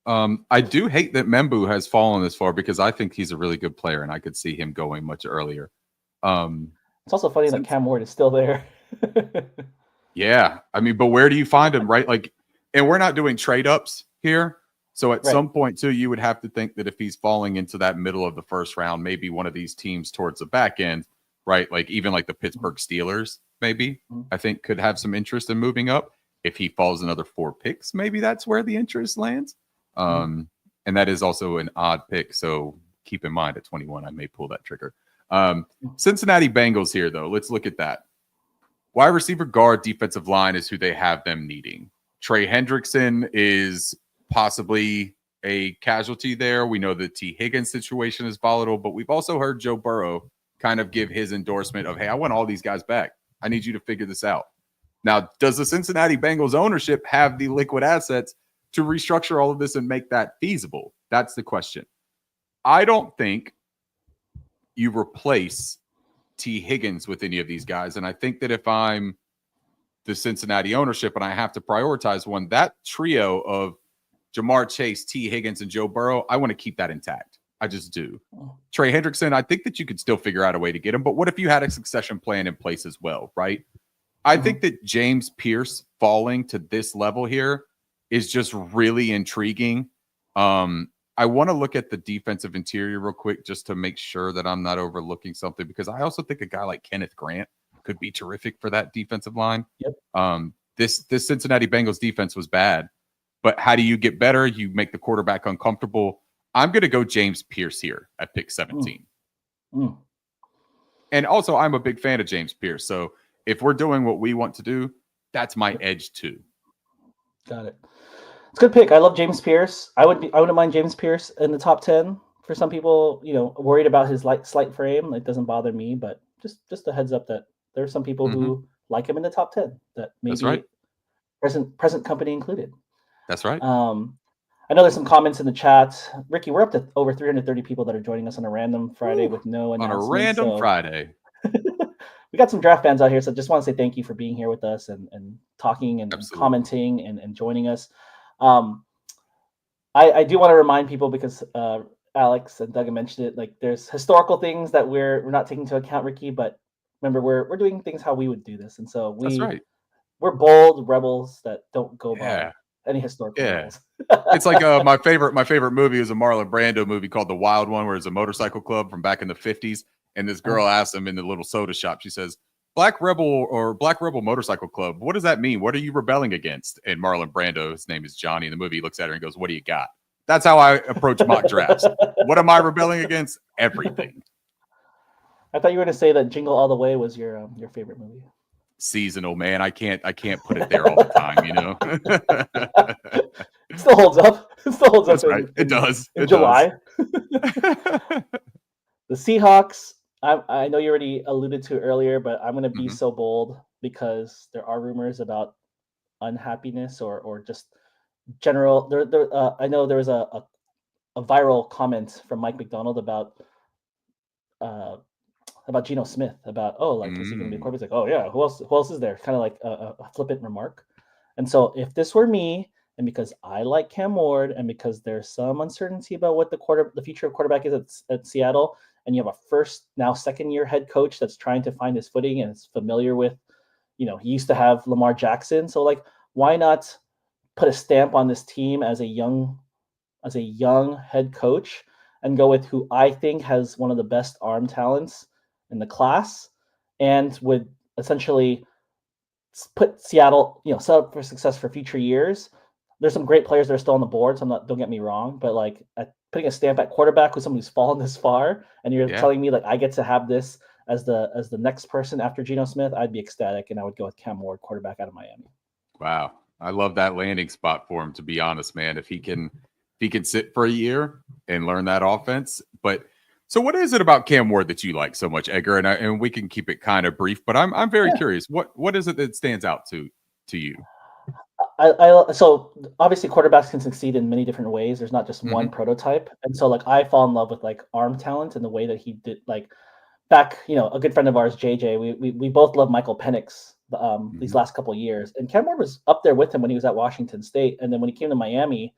B: I do hate that Membu has fallen this far because I think he's a really good player, and I could see him going much earlier.
A: It's also funny that Cam Ward is still there.
B: Yeah. I mean, but where do you find him, right? Like, and we're not doing trade ups here. So at some point, too, you would have to think that if he's falling into that middle of the first round, maybe one of these teams towards the back end, right? Like even like the Pittsburgh Steelers, maybe, I think could have some interest in moving up. If he falls another 4 picks, maybe that's where the interest lands. And that is also an odd pick. So keep in mind at 21, I may pull that trigger. Cincinnati Bengals here, though. Let's look at that. Wide receiver, guard, defensive line is who they have them needing. Trey Hendrickson is possibly a casualty there. We know the T. Higgins situation is volatile, but we've also heard Joe Burrow kind of give his endorsement of, hey, I want all these guys back. I need you to figure this out. Now, does the Cincinnati Bengals ownership have the liquid assets to restructure all of this and make that feasible? That's the question. I don't think you replace T. Higgins with any of these guys. And I think that if I'm the Cincinnati ownership and I have to prioritize one, that trio of Jamar Chase, T. Higgins, and Joe Burrow, I want to keep that intact. I just do. Trey Hendrickson, I think that you could still figure out a way to get him. But what if you had a succession plan in place as well, right? I think that James Pierce falling to this level here is just really intriguing. I want to look at the defensive interior real quick just to make sure that I'm not overlooking something, because I also think a guy like Kenneth Grant could be terrific for that defensive line. This Cincinnati Bengals defense was bad, but how do you get better? You make the quarterback uncomfortable. I'm going to go James Pierce here at pick 17. And also, I'm a big fan of James Pierce. So if we're doing what we want to do, that's my edge too.
A: Got it. It's a good pick. I love James Pierce. I wouldn't mind James Pierce in the top 10. For some people, worried about his slight frame, it doesn't bother me. But just a heads up that there are some people who like him in the top 10. That maybe present company included.
B: That's right.
A: I know there's some comments in the chat. Ricky, we're up to over 330 people that are joining us on a random Friday with no announcement.
B: On a random Friday.
A: We got some draft fans out here, so just want to say thank you for being here with us and talking and commenting and joining us. I do want to remind people, because Alex and Doug mentioned it, like there's historical things that we're not taking into account, Ricky, but remember we're doing things how we would do this. And so we're bold rebels that don't go by any historical rules.
B: It's like my favorite movie is a Marlon Brando movie called The Wild One, where it's a motorcycle club from back in the 50s. And this girl asks him in the little soda shop, she says, Black Rebel Motorcycle Club, what does that mean? What are you rebelling against? And Marlon Brando, his name is Johnny in the movie, he looks at her and goes, what do you got? That's how I approach mock drafts. What am I rebelling against? Everything.
A: I thought you were going to say that Jingle All the Way was your favorite movie.
B: Seasonal, man. I can't put it there all the time,
A: It still holds up.
B: That's right. It does.
A: In July. The Seahawks I know you already alluded to it earlier, but I'm going to be
B: Mm-hmm.
A: so bold because there are rumors about unhappiness or just general. I know there was a viral comment from Mike McDonald uh, about Geno Smith about, oh, like, is he going to be a
B: Mm.
A: quarterback? He's like, oh yeah, who else is there? Kind of like a flippant remark. And so if this were me, and because I like Cam Ward, and because there's some uncertainty about what the future of quarterback is at Seattle, and you have a second year head coach that's trying to find his footing and is familiar with, he used to have Lamar Jackson. So like, why not put a stamp on this team as a young head coach and go with who I think has one of the best arm talents in the class and would essentially put Seattle, set up for success for future years. There's some great players that are still on the board, so don't get me wrong, but like putting a stamp at quarterback with someone who's fallen this far, and you're
B: Yeah.
A: telling me like I get to have this as the next person after Geno Smith, I'd be ecstatic, and I would go with Cam Ward, quarterback out of Miami.
B: Wow. I love that landing spot for him, to be honest, man. If he can sit for a year and learn that offense. But so what is it about Cam Ward that you like so much, Edgar? And we can keep it kind of brief, but I'm very curious. What is it that stands out to you?
A: So obviously quarterbacks can succeed in many different ways. There's not just one prototype. And so like I fall in love with like arm talent and the way that he did like back, a good friend of ours, JJ, we both love Michael Penix these last couple of years. And Cam Ward was up there with him when he was at Washington State. And then when he came to Miami,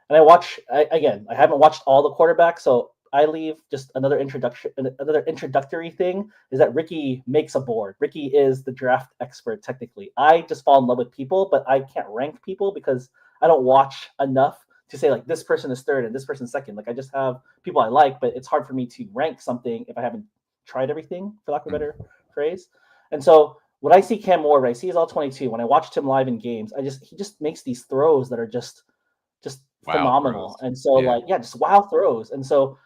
A: and I haven't watched all the quarterbacks, so I leave just another introductory thing is that Ricky makes a board. Ricky is the draft expert technically. I just fall in love with people, but I can't rank people because I don't watch enough to say like this person is third and this person second. Like I just have people I like, but it's hard for me to rank something if I haven't tried everything, for lack of a better phrase. And so when I see Cam Ward, when I see he's all 22, when I watched him live in games, he just makes these throws that are just
B: wow
A: phenomenal.
B: throws.
A: And so just wow throws. And so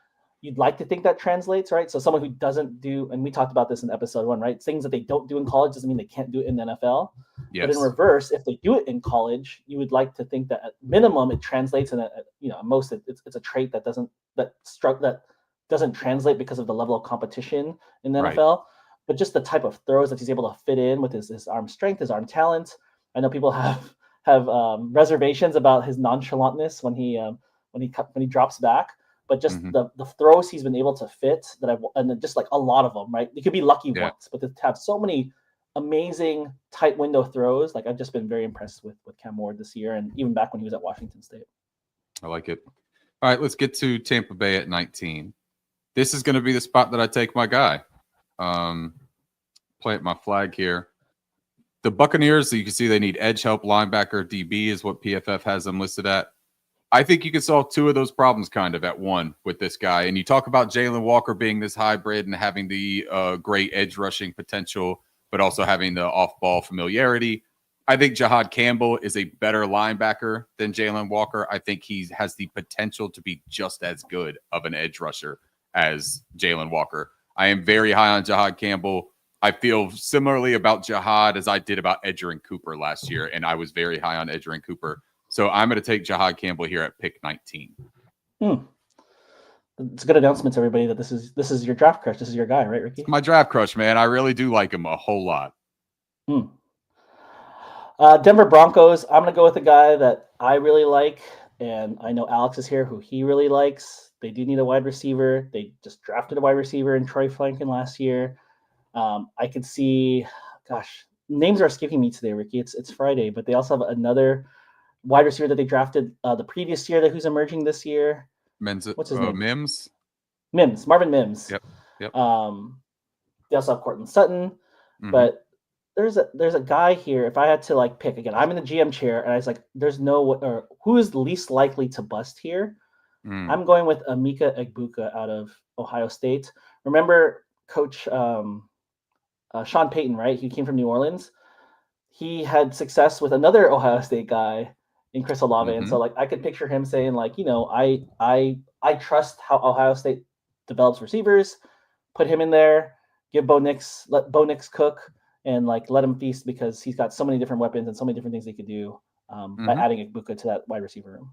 A: you'd like to think that translates, right? So someone who doesn't do, and we talked about this in episode 1, right? Things that they don't do in college doesn't mean they can't do it in the NFL.
B: Yes.
A: But in reverse, if they do it in college, you would like to think that at minimum it translates, and most it's a trait that doesn't translate because of the level of competition in the NFL. But just the type of throws that he's able to fit in with his arm strength, his arm talent. I know people have reservations about his nonchalantness when he drops back, but just the throws he's been able to fit and then just like a lot of them, right? You could be lucky once, but to have so many amazing tight window throws, like I've just been very impressed with Cam Ward this year, and even back when he was at Washington State.
B: I like it. All right, let's get to Tampa Bay at 19. This is going to be the spot that I take my guy. Plant my flag here. The Buccaneers, so you can see they need edge help, linebacker, DB is what PFF has them listed at. I think you can solve two of those problems kind of at one with this guy. And you talk about Jalen Walker being this hybrid and having the great edge rushing potential, but also having the off-ball familiarity. I think Jahad Campbell is a better linebacker than Jalen Walker. I think he has the potential to be just as good of an edge rusher as Jalen Walker. I am very high on Jahad Campbell. I feel similarly about Jahad as I did about Edger and Cooper last year, and I was very high on Edger and Cooper. So I'm going to take Jahad Campbell here at pick 19.
A: It's a good announcement to everybody that this is your draft crush. This is your guy, right, Ricky?
B: It's my draft crush, man. I really do like him a whole lot.
A: Denver Broncos, I'm going to go with a guy that I really like, and I know Alex is here who he really likes. They do need a wide receiver. They just drafted a wide receiver in Troy Franklin last year. I could see, names are escaping me today, Ricky. It's Friday, but they also have another wide receiver that they drafted the previous year who's emerging this year. What's his name? Marvin Mims.
B: Yep.
A: They also have Cortland Sutton, but there's a guy here. If I had to like pick again, I'm in the GM chair, and I was like, "There's who is least likely to bust here?" I'm going with Emeka Egbuka out of Ohio State. Remember, Coach Sean Payton, right? He came from New Orleans. He had success with another Ohio State guy in Chris Olave, and so like I could picture him saying like, I trust how Ohio State develops receivers. Put him in there. Let Bo Nix cook, and like let him feast because he's got so many different weapons and so many different things he could do by adding Egbuka to that wide receiver room.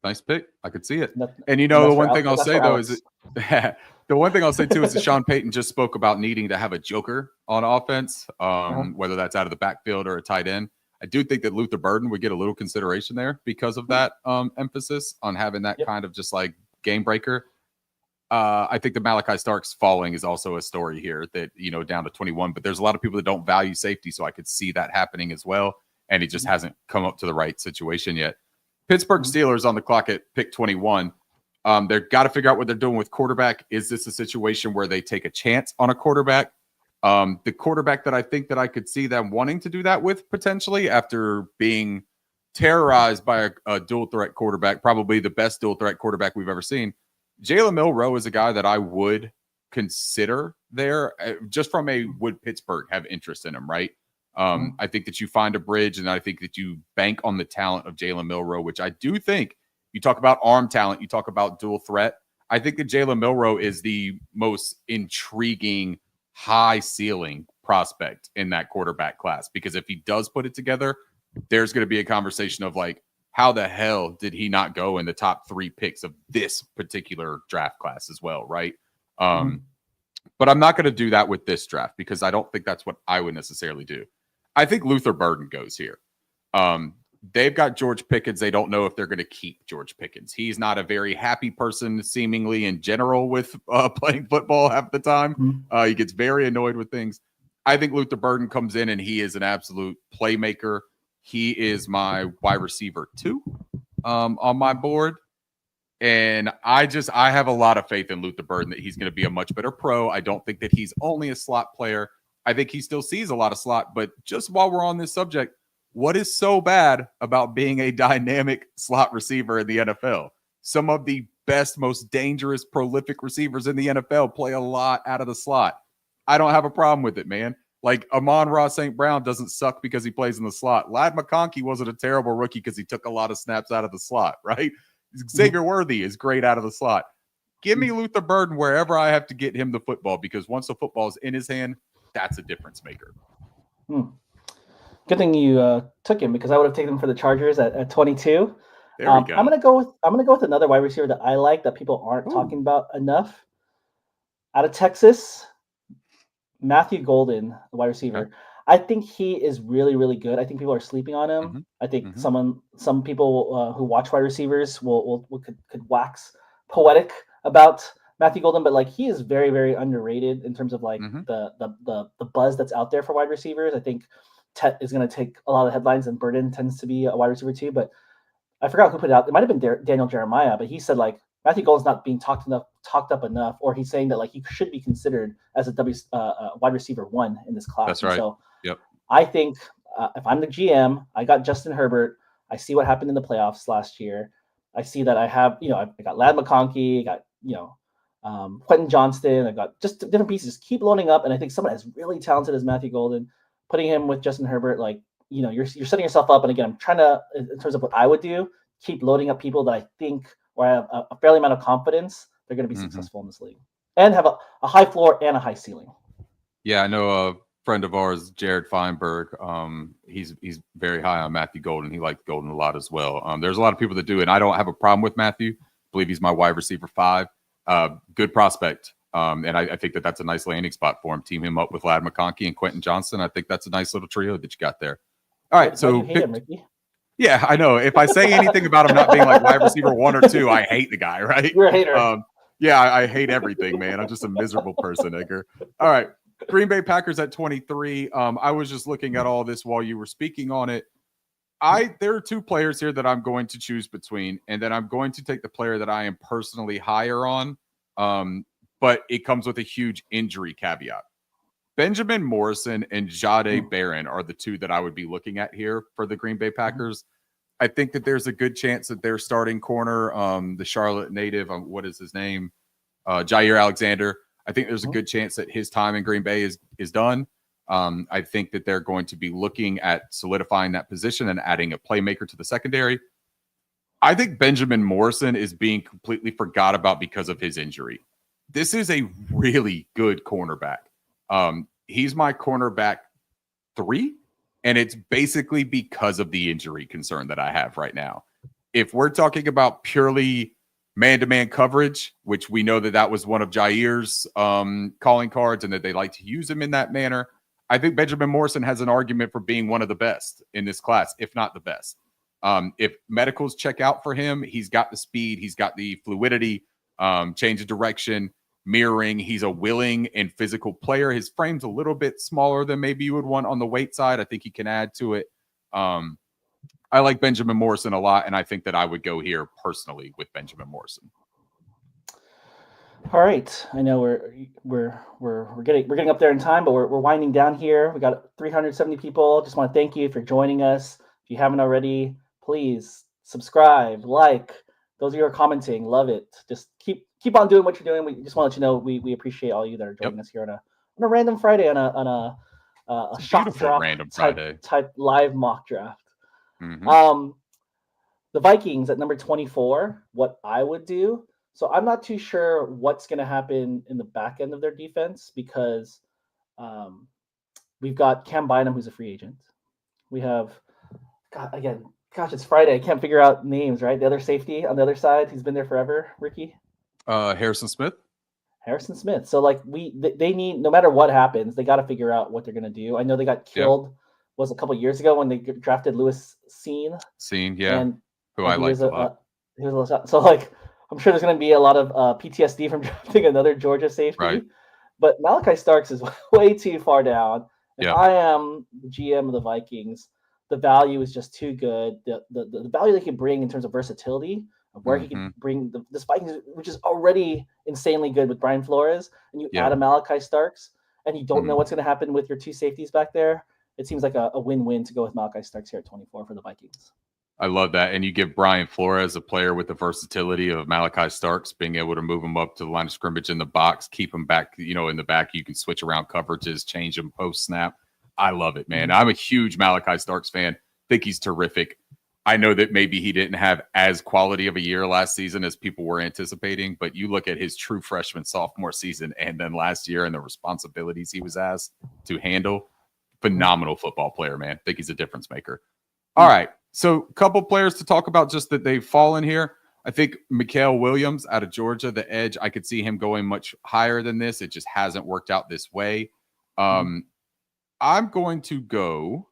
B: Nice pick. I could see it. And the one thing I'll say though is The one thing I'll say too is that Sean Payton just spoke about needing to have a joker on offense, whether that's out of the backfield or a tight end. I do think that Luther Burden would get a little consideration there because of that emphasis on having that kind of just like game breaker. I think the Malachi Starks falling is also a story here that, down to 21, but there's a lot of people that don't value safety. So I could see that happening as well. And he just hasn't come up to the right situation yet. Pittsburgh Steelers on the clock at pick 21. They've got to figure out what they're doing with quarterback. Is this a situation where they take a chance on a quarterback? The quarterback that I think that I could see them wanting to do that with potentially after being terrorized by a dual threat quarterback, probably the best dual threat quarterback we've ever seen. Jalen Milroe is a guy that I would consider there just from a would Pittsburgh have interest in him, right? I think that you find a bridge, and I think that you bank on the talent of Jalen Milroe, which I do think you talk about arm talent, you talk about dual threat. I think that Jalen Milroe is the most intriguing high ceiling prospect in that quarterback class, because if he does put it together, there's going to be a conversation of like, how the hell did he not go in the top 3 picks of this particular draft class as well, right? But I'm not going to do that with this draft because I don't think that's what I would necessarily do. I think Luther Burden goes here. They've got George Pickens. They don't know if they're going to keep George Pickens. He's not a very happy person, seemingly in general, with playing football half the time. He gets very annoyed with things. I think Luther Burden comes in and he is an absolute playmaker. He is my wide receiver 2 on my board. And I have a lot of faith in Luther Burden that he's going to be a much better pro. I don't think that he's only a slot player. I think he still sees a lot of slot. But just while we're on this subject, what is so bad about being a dynamic slot receiver in the NFL? Some of the best, most dangerous, prolific receivers in the NFL play a lot out of the slot. I don't have a problem with it, man. Like Amon-Ra St. Brown doesn't suck because he plays in the slot. Ladd McConkey wasn't a terrible rookie because he took a lot of snaps out of the slot, right? Xavier Worthy is great out of the slot. Give me Luther Burden wherever I have to get him the football, because once the football is in his hand, that's a difference maker.
A: Good thing you took him, because I would have taken him for the Chargers at 22.
B: There we go.
A: I'm gonna go with another wide receiver that I like that people aren't talking about enough. Out of Texas, Matthew Golden, the wide receiver. Okay. I think he is really, really good. I think people are sleeping on him. I think some people who watch wide receivers could wax poetic about Matthew Golden, but like he is very, very underrated in terms of like the buzz that's out there for wide receivers. I think Tet is going to take a lot of headlines, and Burden tends to be a wide receiver too. But I forgot who put it out. It might have been Daniel Jeremiah, but he said like Matthew Golden's not being talked up enough, or he's saying that like he should be considered as a wide receiver 1 in this class.
B: That's right.
A: So I think if I'm the GM, I got Justin Herbert. I see what happened in the playoffs last year. I see that I have, I got Ladd McConkey, I got, Quentin Johnston. I've got just different pieces. Keep loading up. And I think someone as really talented as Matthew Golden, putting him with Justin Herbert, like, you're setting yourself up. And again, I'm trying to, in terms of what I would do, keep loading up people that I think, or I have a fairly amount of confidence they're going to be successful in this league and have a high floor and a high ceiling.
B: Yeah, I know a friend of ours, Jared Feinberg. He's very high on Matthew Golden. He liked Golden a lot as well. There's a lot of people that do, and I don't have a problem with Matthew. I believe he's my wide receiver 5. Good prospect. And I think that that's a nice landing spot for him. Team him up with Ladd McConkey and Quentin Johnston. I think that's a nice little trio that you got there. All right, so
A: him, Ricky?
B: Yeah, I know. If I say anything about him not being like wide receiver 1 or 2, I hate the guy, right?
A: You're a hater.
B: Yeah, I hate everything, man. I'm just a miserable person, Edgar. All right, Green Bay Packers at 23. I was just looking at all this while you were speaking on it. There are 2 players here that I'm going to choose between, and then I'm going to take the player that I am personally higher on, but it comes with a huge injury caveat. Benjamin Morrison and Jahdae Barron are the 2 that I would be looking at here for the Green Bay Packers. I think that there's a good chance that their starting corner, the Charlotte native, what is his name? Jair Alexander. I think there's a good chance that his time in Green Bay is done. I think that they're going to be looking at solidifying that position and adding a playmaker to the secondary. I think Benjamin Morrison is being completely forgot about because of his injury. This is a really good cornerback. He's my cornerback 3, and it's basically because of the injury concern that I have right now. If we're talking about purely man-to-man coverage, which we know that was one of Jair's calling cards and that they like to use him in that manner. I think Benjamin Morrison has an argument for being one of the best in this class, if not the best. If medicals check out for him, he's got the speed, he's got the fluidity, change of direction, mirroring. He's a willing and physical player. His frame's a little bit smaller than maybe you would want on the weight side. I think he can add to it. I like Benjamin Morrison a lot, and I think that I would go here personally with Benjamin Morrison.
A: All right, I know we're getting up there in time, but we're winding down here. We got 370 people. Just want to thank you for joining us. If you haven't already, please subscribe, like. Those of you who are commenting, love it. Just keep on doing what you're doing. We just want to let you know we appreciate all you that are joining us here on a random Friday on a shock drop
B: random Friday
A: type live mock draft.
B: Mm-hmm.
A: The Vikings at number 24. What I would do. So I'm not too sure what's going to happen in the back end of their defense because we've got Cam Bynum, who's a free agent. We have, gosh, it's Friday. I can't figure out names, right? The other safety on the other side, he's been there forever, Ricky.
B: Harrison Smith.
A: So like they need, no matter what happens, they got to figure out what they're going to do. I know they got killed was a couple years ago when they drafted Lewis Cine,
B: who I liked a lot.
A: So like I'm sure there's going to be a lot of PTSD from drafting another Georgia safety.
B: Right.
A: But Malachi Starks is way too far down. If
B: Yeah.
A: I am the GM of the Vikings, the value is just too good. The value they can bring in terms of versatility, of where he can bring this Vikings, which is already insanely good with Brian Flores, and you add a Malachi Starks, and you don't know what's going to happen with your two safeties back there. It seems like a win-win to go with Malachi Starks here at 24 for the Vikings.
B: I love that. And you give Brian Flores, a player with the versatility of Malachi Starks, being able to move him up to the line of scrimmage in the box, keep him back, in the back. You can switch around coverages, change him post-snap. I love it, man. I'm a huge Malachi Starks fan. Think he's terrific. I know that maybe he didn't have as quality of a year last season as people were anticipating, but you look at his true freshman sophomore season and then last year and the responsibilities he was asked to handle. Phenomenal football player, man. Think he's a difference maker. All right. So a couple players to talk about just that they've fallen here. I think Mikael Williams out of Georgia, the edge, I could see him going much higher than this. It just hasn't worked out this way. I'm going to go.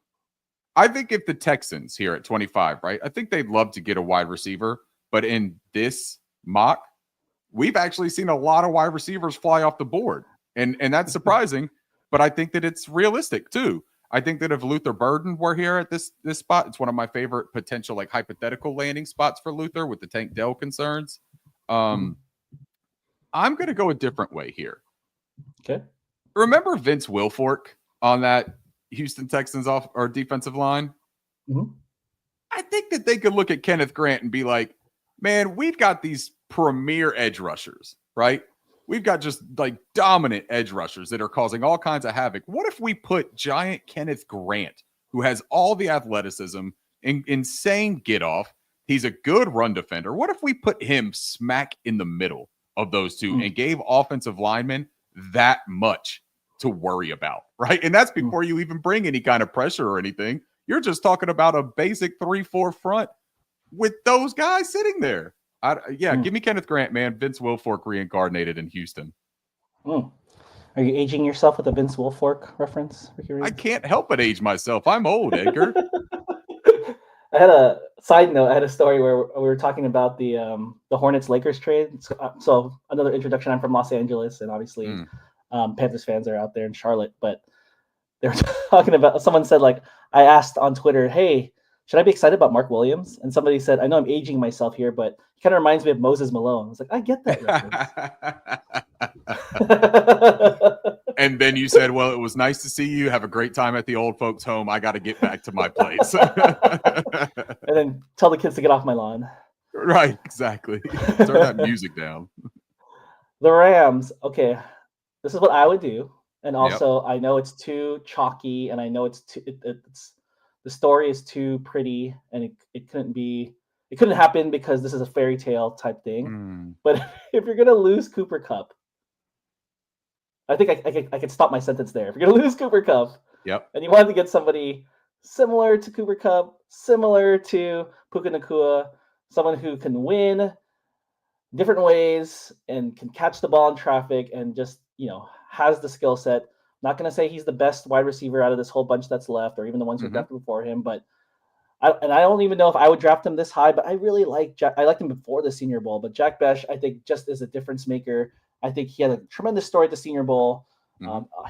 B: I think if the Texans here at 25, right, I think they'd love to get a wide receiver. But in this mock, we've actually seen a lot of wide receivers fly off the board. And that's surprising, but I think that it's realistic too. I think that if Luther Burden were here at this spot, it's one of my favorite potential like hypothetical landing spots for Luther with the Tank Dell concerns. I'm going to go a different way here.
A: Okay.
B: Remember Vince Wilfork on that Houston Texans defensive line?
A: Mm-hmm.
B: I think that they could look at Kenneth Grant and be like, man, we've got these premier edge rushers, right? We've got just like dominant edge rushers that are causing all kinds of havoc. What if we put giant Kenneth Grant, who has all the athleticism, insane get off? He's a good run defender. What if we put him smack in the middle of those two and gave offensive linemen that much to worry about, right? And that's before you even bring any kind of pressure or anything. You're just talking about a basic 3-4 front with those guys sitting there. Give me Kenneth Grant, man. Vince Wilfork reincarnated in Houston.
A: Are you aging yourself with a Vince Wilfork reference, Ricky Reese?
B: I can't help but age myself. I'm old, Edgar.
A: I had a side note. I had a story where we were talking about the Hornets-Lakers trade. So another introduction. I'm from Los Angeles, and obviously Panthers fans are out there in Charlotte. But they were talking about, someone said, like, I asked on Twitter, hey, should I be excited about Mark Williams? And somebody said, I know I'm aging myself here, but he kind of reminds me of Moses Malone. I was like, I get that reference.
B: And then you said, well, it was nice to see you. Have a great time at the old folks' home. I got to get back to my place.
A: And then tell the kids to get off my lawn.
B: Right, exactly. Turn that music down.
A: The Rams. Okay, this is what I would do. And also, I know it's too chalky, and I know it's too. It's the story is too pretty, and it couldn't happen because this is a fairy tale type thing. But if you're gonna lose Cooper Kupp, I think I could stop my sentence there. If you're gonna lose Cooper Kupp, and you wanted to get somebody similar to Cooper Kupp, similar to Puka Nacua, someone who can win, different ways and can catch the ball in traffic and just, has the skill set. Not going to say he's the best wide receiver out of this whole bunch that's left, or even the ones who are drafted before him, but I don't even know if I would draft him this high, but I really like Jack. I liked him before the Senior Bowl, but Jack Bech, I think, just is a difference maker. I think he had a tremendous story at the Senior Bowl.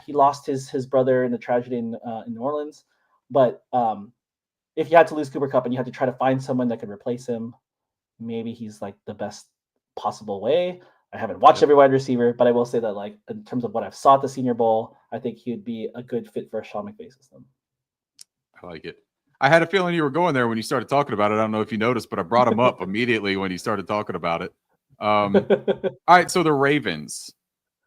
A: He lost his brother in the tragedy in New Orleans, but if you had to lose Cooper Kupp and you had to try to find someone that could replace him, maybe he's like the best possible way. I haven't watched every wide receiver, but I will say that, like, in terms of what I've saw at the Senior Bowl, I think he would be a good fit for a Sean McVay system.
B: I like it. I had a feeling you were going there when you started talking about it. I don't know if you noticed, but I brought him up immediately when you started talking about it. All right, so the Ravens.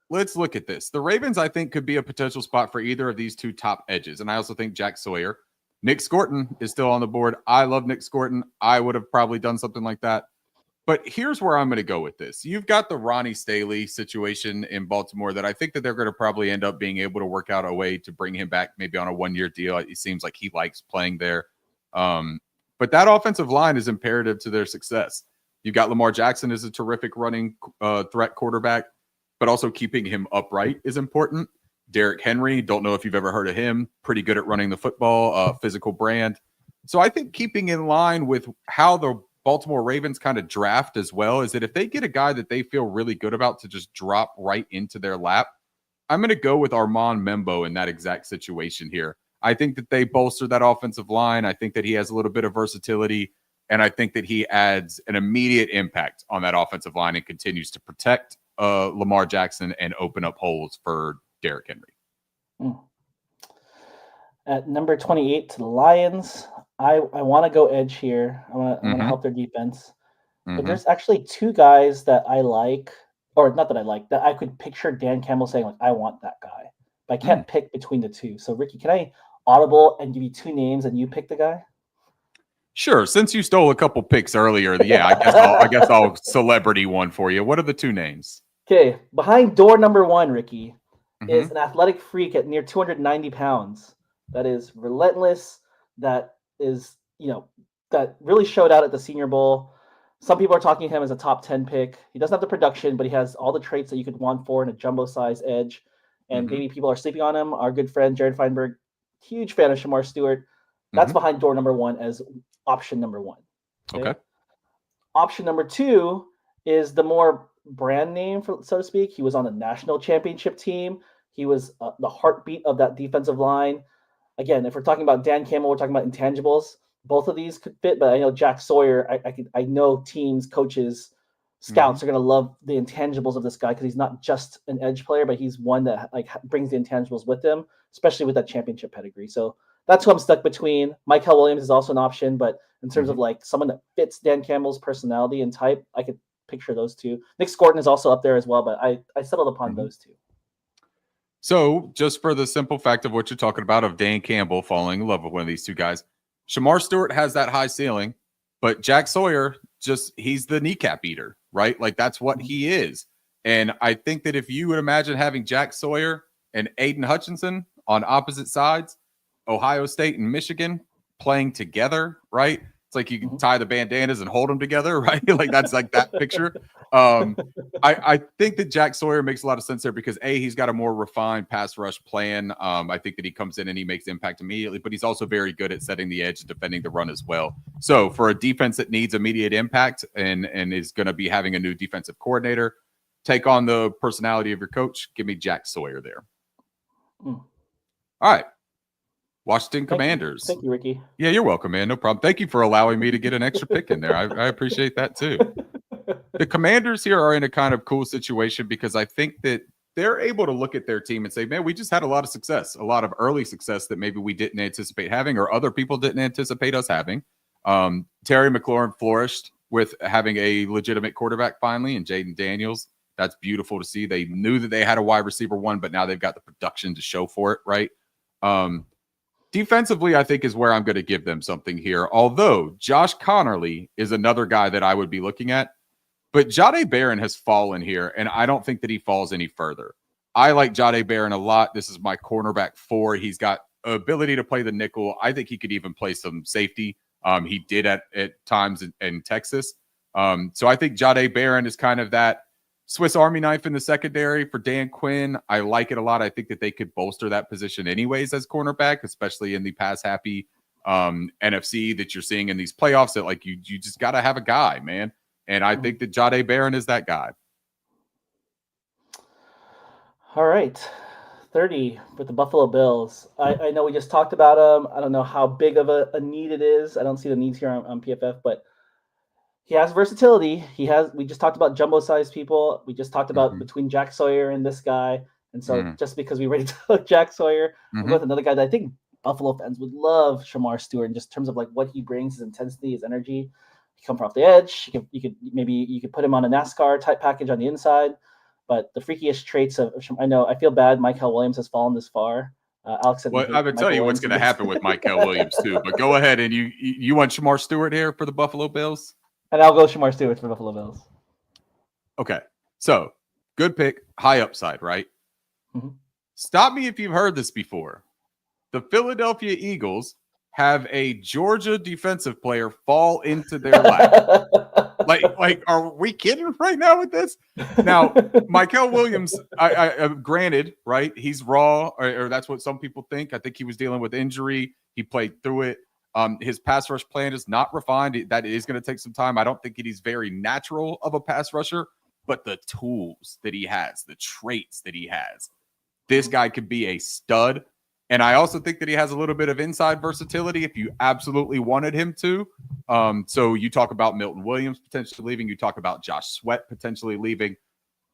B: Let's look at this. The Ravens, I think, could be a potential spot for either of these two top edges. And I also think Jack Sawyer. Nick Scorton is still on the board. I love Nick Scorton. I would have probably done something like that. But here's where I'm going to go with this. You've got the Ronnie Staley situation in Baltimore that I think that they're going to probably end up being able to work out a way to bring him back maybe on a one-year deal. It seems like he likes playing there. But that offensive line is imperative to their success. You've got Lamar Jackson as a terrific running threat quarterback, but also keeping him upright is important. Derrick Henry, don't know if you've ever heard of him, pretty good at running the football, physical brand. So I think keeping in line with how the Baltimore Ravens kind of draft as well is that if they get a guy that they feel really good about to just drop right into their lap, I'm going to go with Armand Membo in that exact situation here. I think that they bolster that offensive line. I think that he has a little bit of versatility, and I think that he adds an immediate impact on that offensive line and continues to protect Lamar Jackson and open up holes for Derrick Henry.
A: At number 28 to the Lions, I want to go edge here. I want to help their defense. But there's actually two guys that I like, or not that I like, that I could picture Dan Campbell saying, like, I want that guy. But I can't pick between the two. So, Ricky, can I audible and give you two names and you pick the guy?
B: Sure. Since you stole a couple picks earlier, yeah, I guess I'll celebrity one for you. What are the two names?
A: Okay, behind door number one, Ricky, is an athletic freak at near 290 pounds. That is relentless. That is, that really showed out at the Senior Bowl. Some people are talking him as a top 10 pick. He doesn't have the production, but he has all the traits that you could want for in a jumbo size edge. And maybe people are sleeping on him. Our good friend Jared Feinberg, huge fan of Shamar Stewart. That's behind door number one as option number one.
B: Okay.
A: Option number two is the more brand name, so to speak. He was on the national championship team. He was the heartbeat of that defensive line. Again, if we're talking about Dan Campbell, we're talking about intangibles. Both of these could fit, but I know Jack Sawyer. I know teams, coaches, scouts are going to love the intangibles of this guy because he's not just an edge player, but he's one that brings the intangibles with him, especially with that championship pedigree. So that's who I'm stuck between. Michael Williams is also an option, but in terms of someone that fits Dan Campbell's personality and type, I could picture those two. Nick Scorton is also up there as well, but I settled upon those two.
B: So just for the simple fact of what you're talking about of Dan Campbell falling in love with one of these two guys, Shamar Stewart has that high ceiling, but Jack Sawyer, he's the kneecap eater, right? Like that's what he is. And I think that if you would imagine having Jack Sawyer and Aiden Hutchinson on opposite sides, Ohio State and Michigan playing together, right? It's like you can tie the bandanas and hold them together, right? Like that's like that picture. I think that Jack Sawyer makes a lot of sense there because he's got a more refined pass rush plan. I think that he comes in and he makes impact immediately, but he's also very good at setting the edge and defending the run as well. So for a defense that needs immediate impact and is going to be having a new defensive coordinator, take on the personality of your coach. Give me Jack Sawyer there. All right. Washington Commanders.
A: Thank you, Ricky.
B: Yeah, you're welcome, man. No problem. Thank you for allowing me to get an extra pick in there. I appreciate that too. The Commanders here are in a kind of cool situation because I think that they're able to look at their team and say, man, we just had a lot of success, a lot of early success that maybe we didn't anticipate having or other people didn't anticipate us having. Terry McLaurin flourished with having a legitimate quarterback finally and Jaden Daniels. That's beautiful to see. They knew that they had a wide receiver one, but now they've got the production to show for it, right? Defensively, I think is where I'm going to give them something here. Although Josh Connerly is another guy that I would be looking at, but Jahdae Barron has fallen here, and I don't think that he falls any further. I like Jahdae Barron a lot. This is my cornerback 4. He's got ability to play the nickel. I think he could even play some safety. He did at times in Texas. So I think Jahdae Barron is kind of that Swiss Army knife in the secondary for Dan Quinn. I like it a lot. I think that they could bolster that position anyways as cornerback, especially in the pass-happy NFC that you're seeing in these playoffs, that like you just got to have a guy, man. And I think that Jahdae Barron is that guy.
A: All right. 30 with the Buffalo Bills. I know we just talked about him. I don't know how big of a need it is. I don't see the needs here on PFF, but he has versatility. We just talked about jumbo-sized people. We just talked about between Jack Sawyer and this guy. And so just because we already took Jack Sawyer, we'll go with another guy that I think Buffalo fans would love, Shamar Stewart, in just terms of like what he brings, his intensity, his energy. He comes off the edge. You could put him on a NASCAR type package on the inside. But the freakiest traits of I feel bad Mykel Williams has fallen this far. Alex said,
B: well, I would tell you what's going to happen with Mykel Williams too. But go ahead, and you want Shamar Stewart here for the Buffalo Bills?
A: And I'll go Shamar Stewart for Buffalo Bills.
B: Okay, so good pick, high upside, right? Stop me if you've heard this before. The Philadelphia Eagles have a Georgia defensive player fall into their lap. like, are we kidding right now with this? Now, Mykel Williams, I granted, right? He's raw, or that's what some people think. I think he was dealing with injury. He played through it. His pass rush plan is not refined. That is going to take some time. I don't think he's very natural of a pass rusher, but the tools that he has, the traits that he has, this guy could be a stud. And I also think that he has a little bit of inside versatility if you absolutely wanted him to. So you talk about Milton Williams potentially leaving. You talk about Josh Sweat potentially leaving.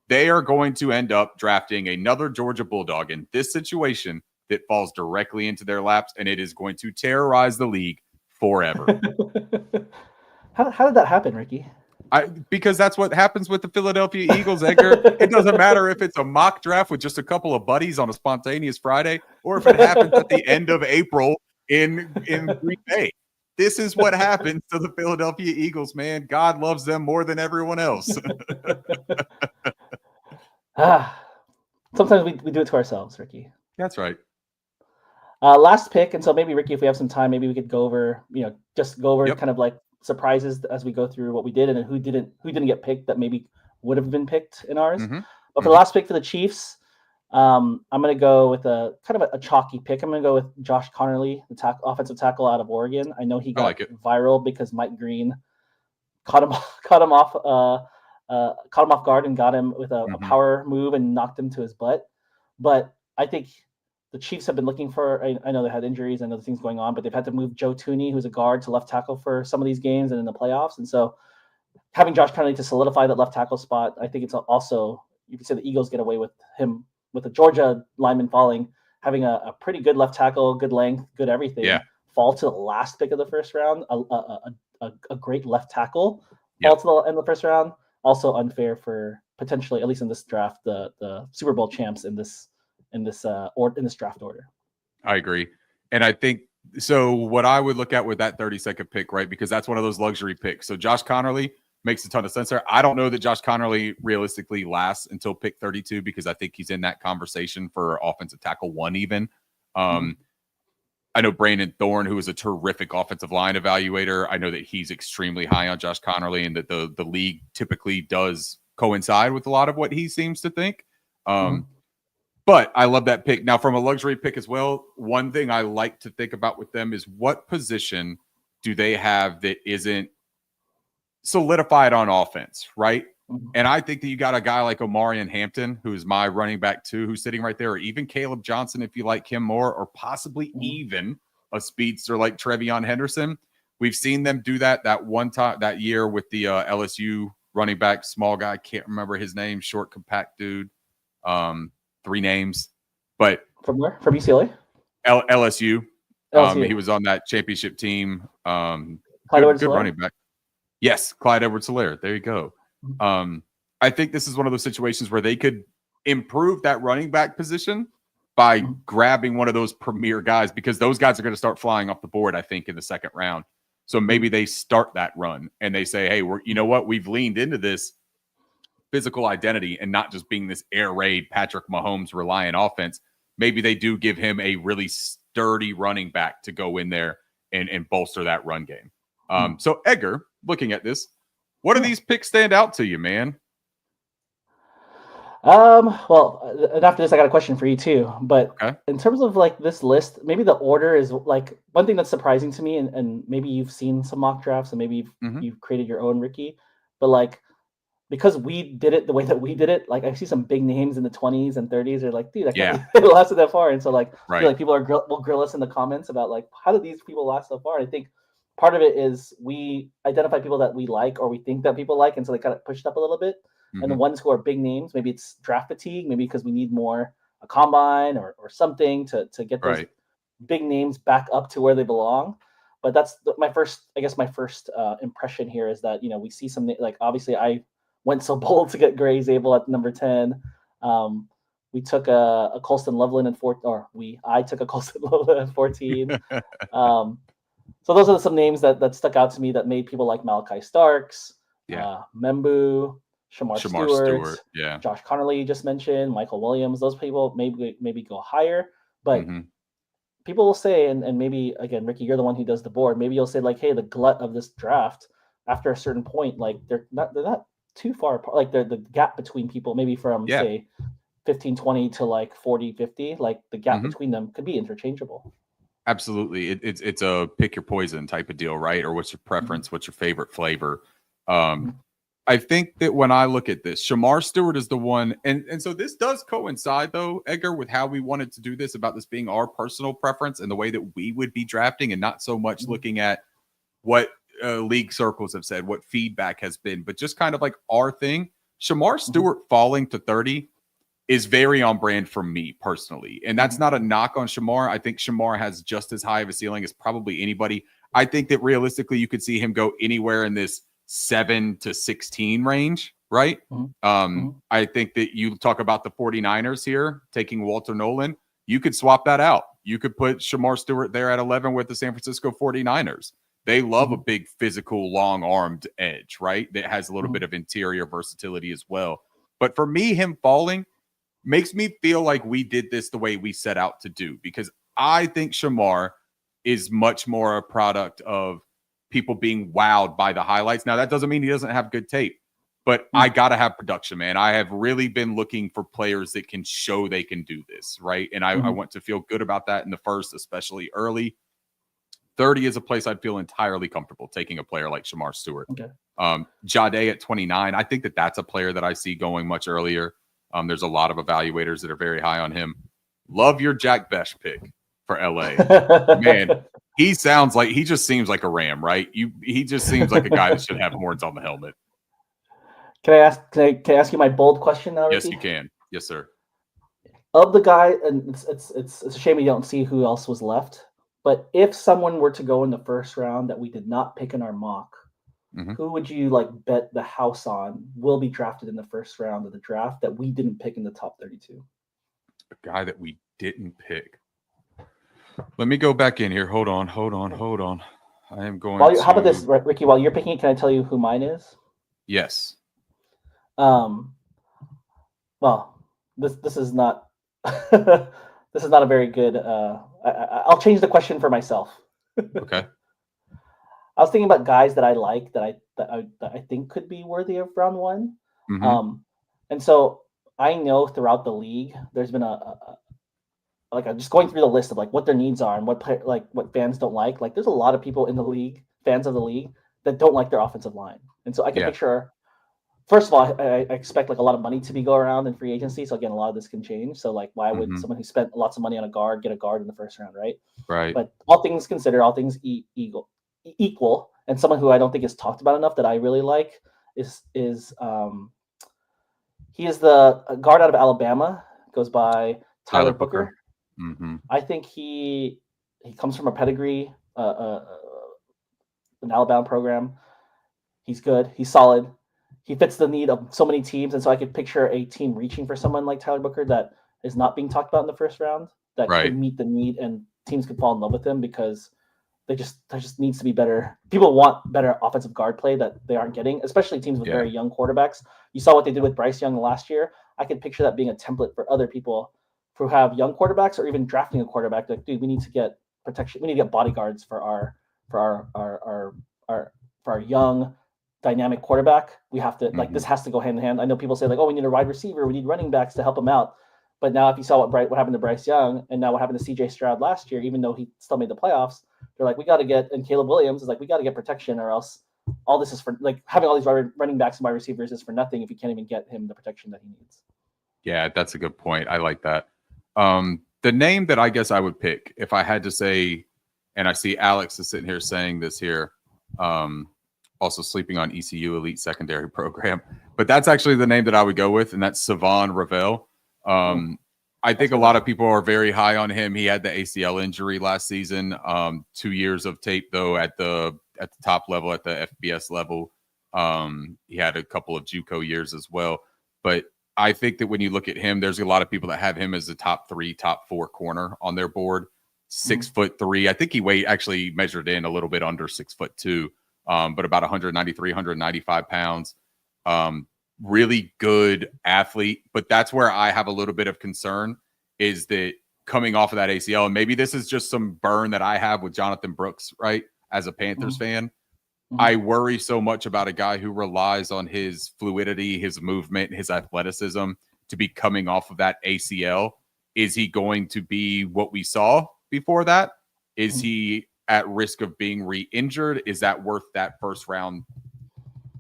B: They are going to end up drafting another Georgia Bulldog in this situation that falls directly into their laps, and it is going to terrorize the league forever.
A: How did that happen, Ricky?
B: Because that's what happens with the Philadelphia Eagles, Edgar. It doesn't matter if it's a mock draft with just a couple of buddies on a spontaneous Friday, or if it happens at the end of April in Green Bay. This is what happens to the Philadelphia Eagles, man. God loves them more than everyone else.
A: Sometimes we do it to ourselves, Ricky.
B: That's right.
A: Last pick, and so maybe Ricky, if we have some time, maybe we could go over, kind of like surprises as we go through what we did and who didn't get picked that maybe would have been picked in ours. But for the last pick for the Chiefs, I'm going to go with a kind of a chalky pick. I'm going to go with Josh Connerly, the offensive tackle out of Oregon. I know he got viral because Mike Green caught him off guard and got him with a power move and knocked him to his butt. But I think the Chiefs have been looking for, I know they had injuries and other things going on, but they've had to move Joe Tooney, who's a guard, to left tackle for some of these games and in the playoffs. And so having Josh Connerly to solidify that left tackle spot, I think it's also, you can say the Eagles get away with him, with the Georgia lineman falling, having a pretty good left tackle, good length, good everything, fall to the last pick of the first round, a great left tackle, fall to the end of the first round. Also unfair for potentially, at least in this draft, the Super Bowl champs in this draft order.
B: I agree. And I think so what I would look at with that 32nd pick, right? Because that's one of those luxury picks. So Josh Connerly makes a ton of sense there. I don't know that Josh Connerly realistically lasts until pick 32 because I think he's in that conversation for offensive tackle 1 even. I know Brandon Thorne, who is a terrific offensive line evaluator. I know that he's extremely high on Josh Connerly and that the league typically does coincide with a lot of what he seems to think. But I love that pick. Now, from a luxury pick as well, one thing I like to think about with them is what position do they have that isn't solidified on offense, right? And I think that you got a guy like Omarion Hampton, who's my running back too, who's sitting right there, or even Caleb Johnson, if you like him more, or possibly even a speedster like Trevion Henderson. We've seen them do that one time that year with the LSU running back, small guy, can't remember his name, short, compact dude. 3 names, but
A: from where? From UCLA?
B: LSU. He was on that championship team. Good running back. Yes, Clyde Edwards-Helaire. There you go. I think this is one of those situations where they could improve that running back position by grabbing one of those premier guys, because those guys are going to start flying off the board, I think, in the second round. So maybe they start that run and they say, hey, you know what? We've leaned into this physical identity and not just being this air raid Patrick Mahomes reliant offense. Maybe they do give him a really sturdy running back to go in there and bolster that run game. So Edgar, looking at this, What do these picks stand out to you, man?
A: Well, and after this, I got a question for you too. But
B: Okay.
A: in terms of like this list, maybe the order is like one thing that's surprising to me, and maybe you've seen some mock drafts and maybe you've created your own, Ricky. But like because we did it the way that we did it, like I see some big names in the 20s and 30s. They're like, dude, I can't believe it lasted that far. And so like, I feel like people will grill us in the comments about like, how did these people last so far? I think part of it is we identify people that we like or we think that people like, and so they kind of pushed up a little bit. And the ones who are big names, maybe it's draft fatigue, maybe because we need more a combine or something to get those big names back up to where they belong. But that's my first impression here is that, you know, we see some, like, obviously I went so bold to get Gray Zabel at number 10. We took a Colston Loveland in 4, I took a Colston Loveland at 14. So those are some names that stuck out to me that made people like Malachi Starks, Membu, Shamar Stewart, Josh Connerly you just mentioned, Michael Williams. Those people maybe go higher, but people will say, and maybe again, Ricky, you're the one who does the board. Maybe you'll say like, hey, the glut of this draft after a certain point, like they're not too far apart. Like the gap between people, maybe from say 15-20 to like 40-50, like the gap between them could be interchangeable.
B: Absolutely. It's a pick your poison type of deal, right? Or what's your preference? What's your favorite flavor? I think that when I look at this, Shamar Stewart is the one. And so this does coincide, though, Edgar, with how we wanted to do this, about this being our personal preference and the way that we would be drafting, and not so much looking at what league circles have said, what feedback has been, but just kind of like our thing. Shamar Stewart falling to 30 is very on brand for me personally. And that's not a knock on Shamar. I think Shamar has just as high of a ceiling as probably anybody. I think that realistically, you could see him go anywhere in this 7 to 16 range, right? I think that you talk about the 49ers here taking Walter Nolan. You could swap that out. You could put Shamar Stewart there at 11 with the San Francisco 49ers. They love a big physical, long-armed edge, right? That has a little bit of interior versatility as well. But for me, him falling makes me feel like we did this the way we set out to do, because I think Shamar is much more a product of people being wowed by the highlights. Now, that doesn't mean he doesn't have good tape, but I got to have production, man. I have really been looking for players that can show they can do this, right? And I want to feel good about that in the first, especially early. 30 is a place I'd feel entirely comfortable taking a player like Shamar Stewart. Jade at 29, I think that that's a player that I see going much earlier. There's a lot of evaluators that are very high on him. Love your Jack Besh pick for LA. Man, he just seems like a Ram, right? He just seems like a guy that should have horns on the helmet.
A: Can I ask you my bold question now, Ricky?
B: Yes, you can. Yes, sir.
A: Of the guy, and it's a shame we don't see who else was left, but if someone were to go in the first round that we did not pick in our mock, who would you like bet the house on will be drafted in the first round of the draft that we didn't pick in the top 32?
B: A guy that we didn't pick. Let me go back in here. Hold on. I am going
A: How about this, Ricky? While you're picking it, can I tell you who mine is?
B: Yes.
A: Well, this is not this is not a very good. I'll change the question for myself.
B: Okay.
A: I was thinking about guys that I like that I think could be worthy of round one. And so I know throughout the league there's been I'm just going through the list of like what their needs are and what fans don't like. Like there's a lot of people in the league, fans of the league, that don't like their offensive line. And so I can picture, first of all, I expect like a lot of money to be go around in free agency. So again, a lot of this can change. So like, why would someone who spent lots of money on a guard get a guard in the first round, right?
B: Right.
A: But all things considered, all things equal, and someone who I don't think is talked about enough that I really like is he is the guard out of Alabama, goes by Tyler Booker. I think he comes from a pedigree, an Alabama program. He's good. He's solid. He fits the need of so many teams, and so I could picture a team reaching for someone like Tyler Booker that is not being talked about in the first round that could meet the need, and teams could fall in love with him because there just needs to be better. People want better offensive guard play that they aren't getting, especially teams with very young quarterbacks. You saw what they did with Bryce Young last year. I could picture that being a template for other people who have young quarterbacks, or even drafting a quarterback. Like, dude, we need to get protection. We need to get bodyguards for our young dynamic quarterback. We have to like this has to go hand in hand. I know people say like, oh, we need a wide receiver, we need running backs to help him out. But now if you saw what happened to Bryce Young and now what happened to CJ Stroud last year, even though he still made the playoffs, they're like, we got to get, and Caleb Williams is like, we got to get protection or else all this is for like having all these running backs and wide receivers is for nothing if you can't even get him the protection that he needs. Yeah,
B: that's a good point. I like that. The name that I guess I would pick if I had to say, and I see Alex is sitting here saying this here, also sleeping on ECU Elite Secondary Program, but that's actually the name that I would go with, and that's Savon Ravel. I think a lot of people are very high on him. He had the ACL injury last season. 2 years of tape though at the top level, at the FBS level. He had a couple of JUCO years as well. But I think that when you look at him, there's a lot of people that have him as a top 3, top 4 corner on their board. 6'3". I think he actually measured in a little bit under 6'2", but about 193, 195 pounds. Really good athlete, but that's where I have a little bit of concern is that coming off of that ACL, and maybe this is just some burn that I have with Jonathan Brooks, right? As a Panthers fan, I worry so much about a guy who relies on his fluidity, his movement, his athleticism to be coming off of that ACL. Is he going to be what we saw before that? Is he at risk of being re-injured? Is that worth that first round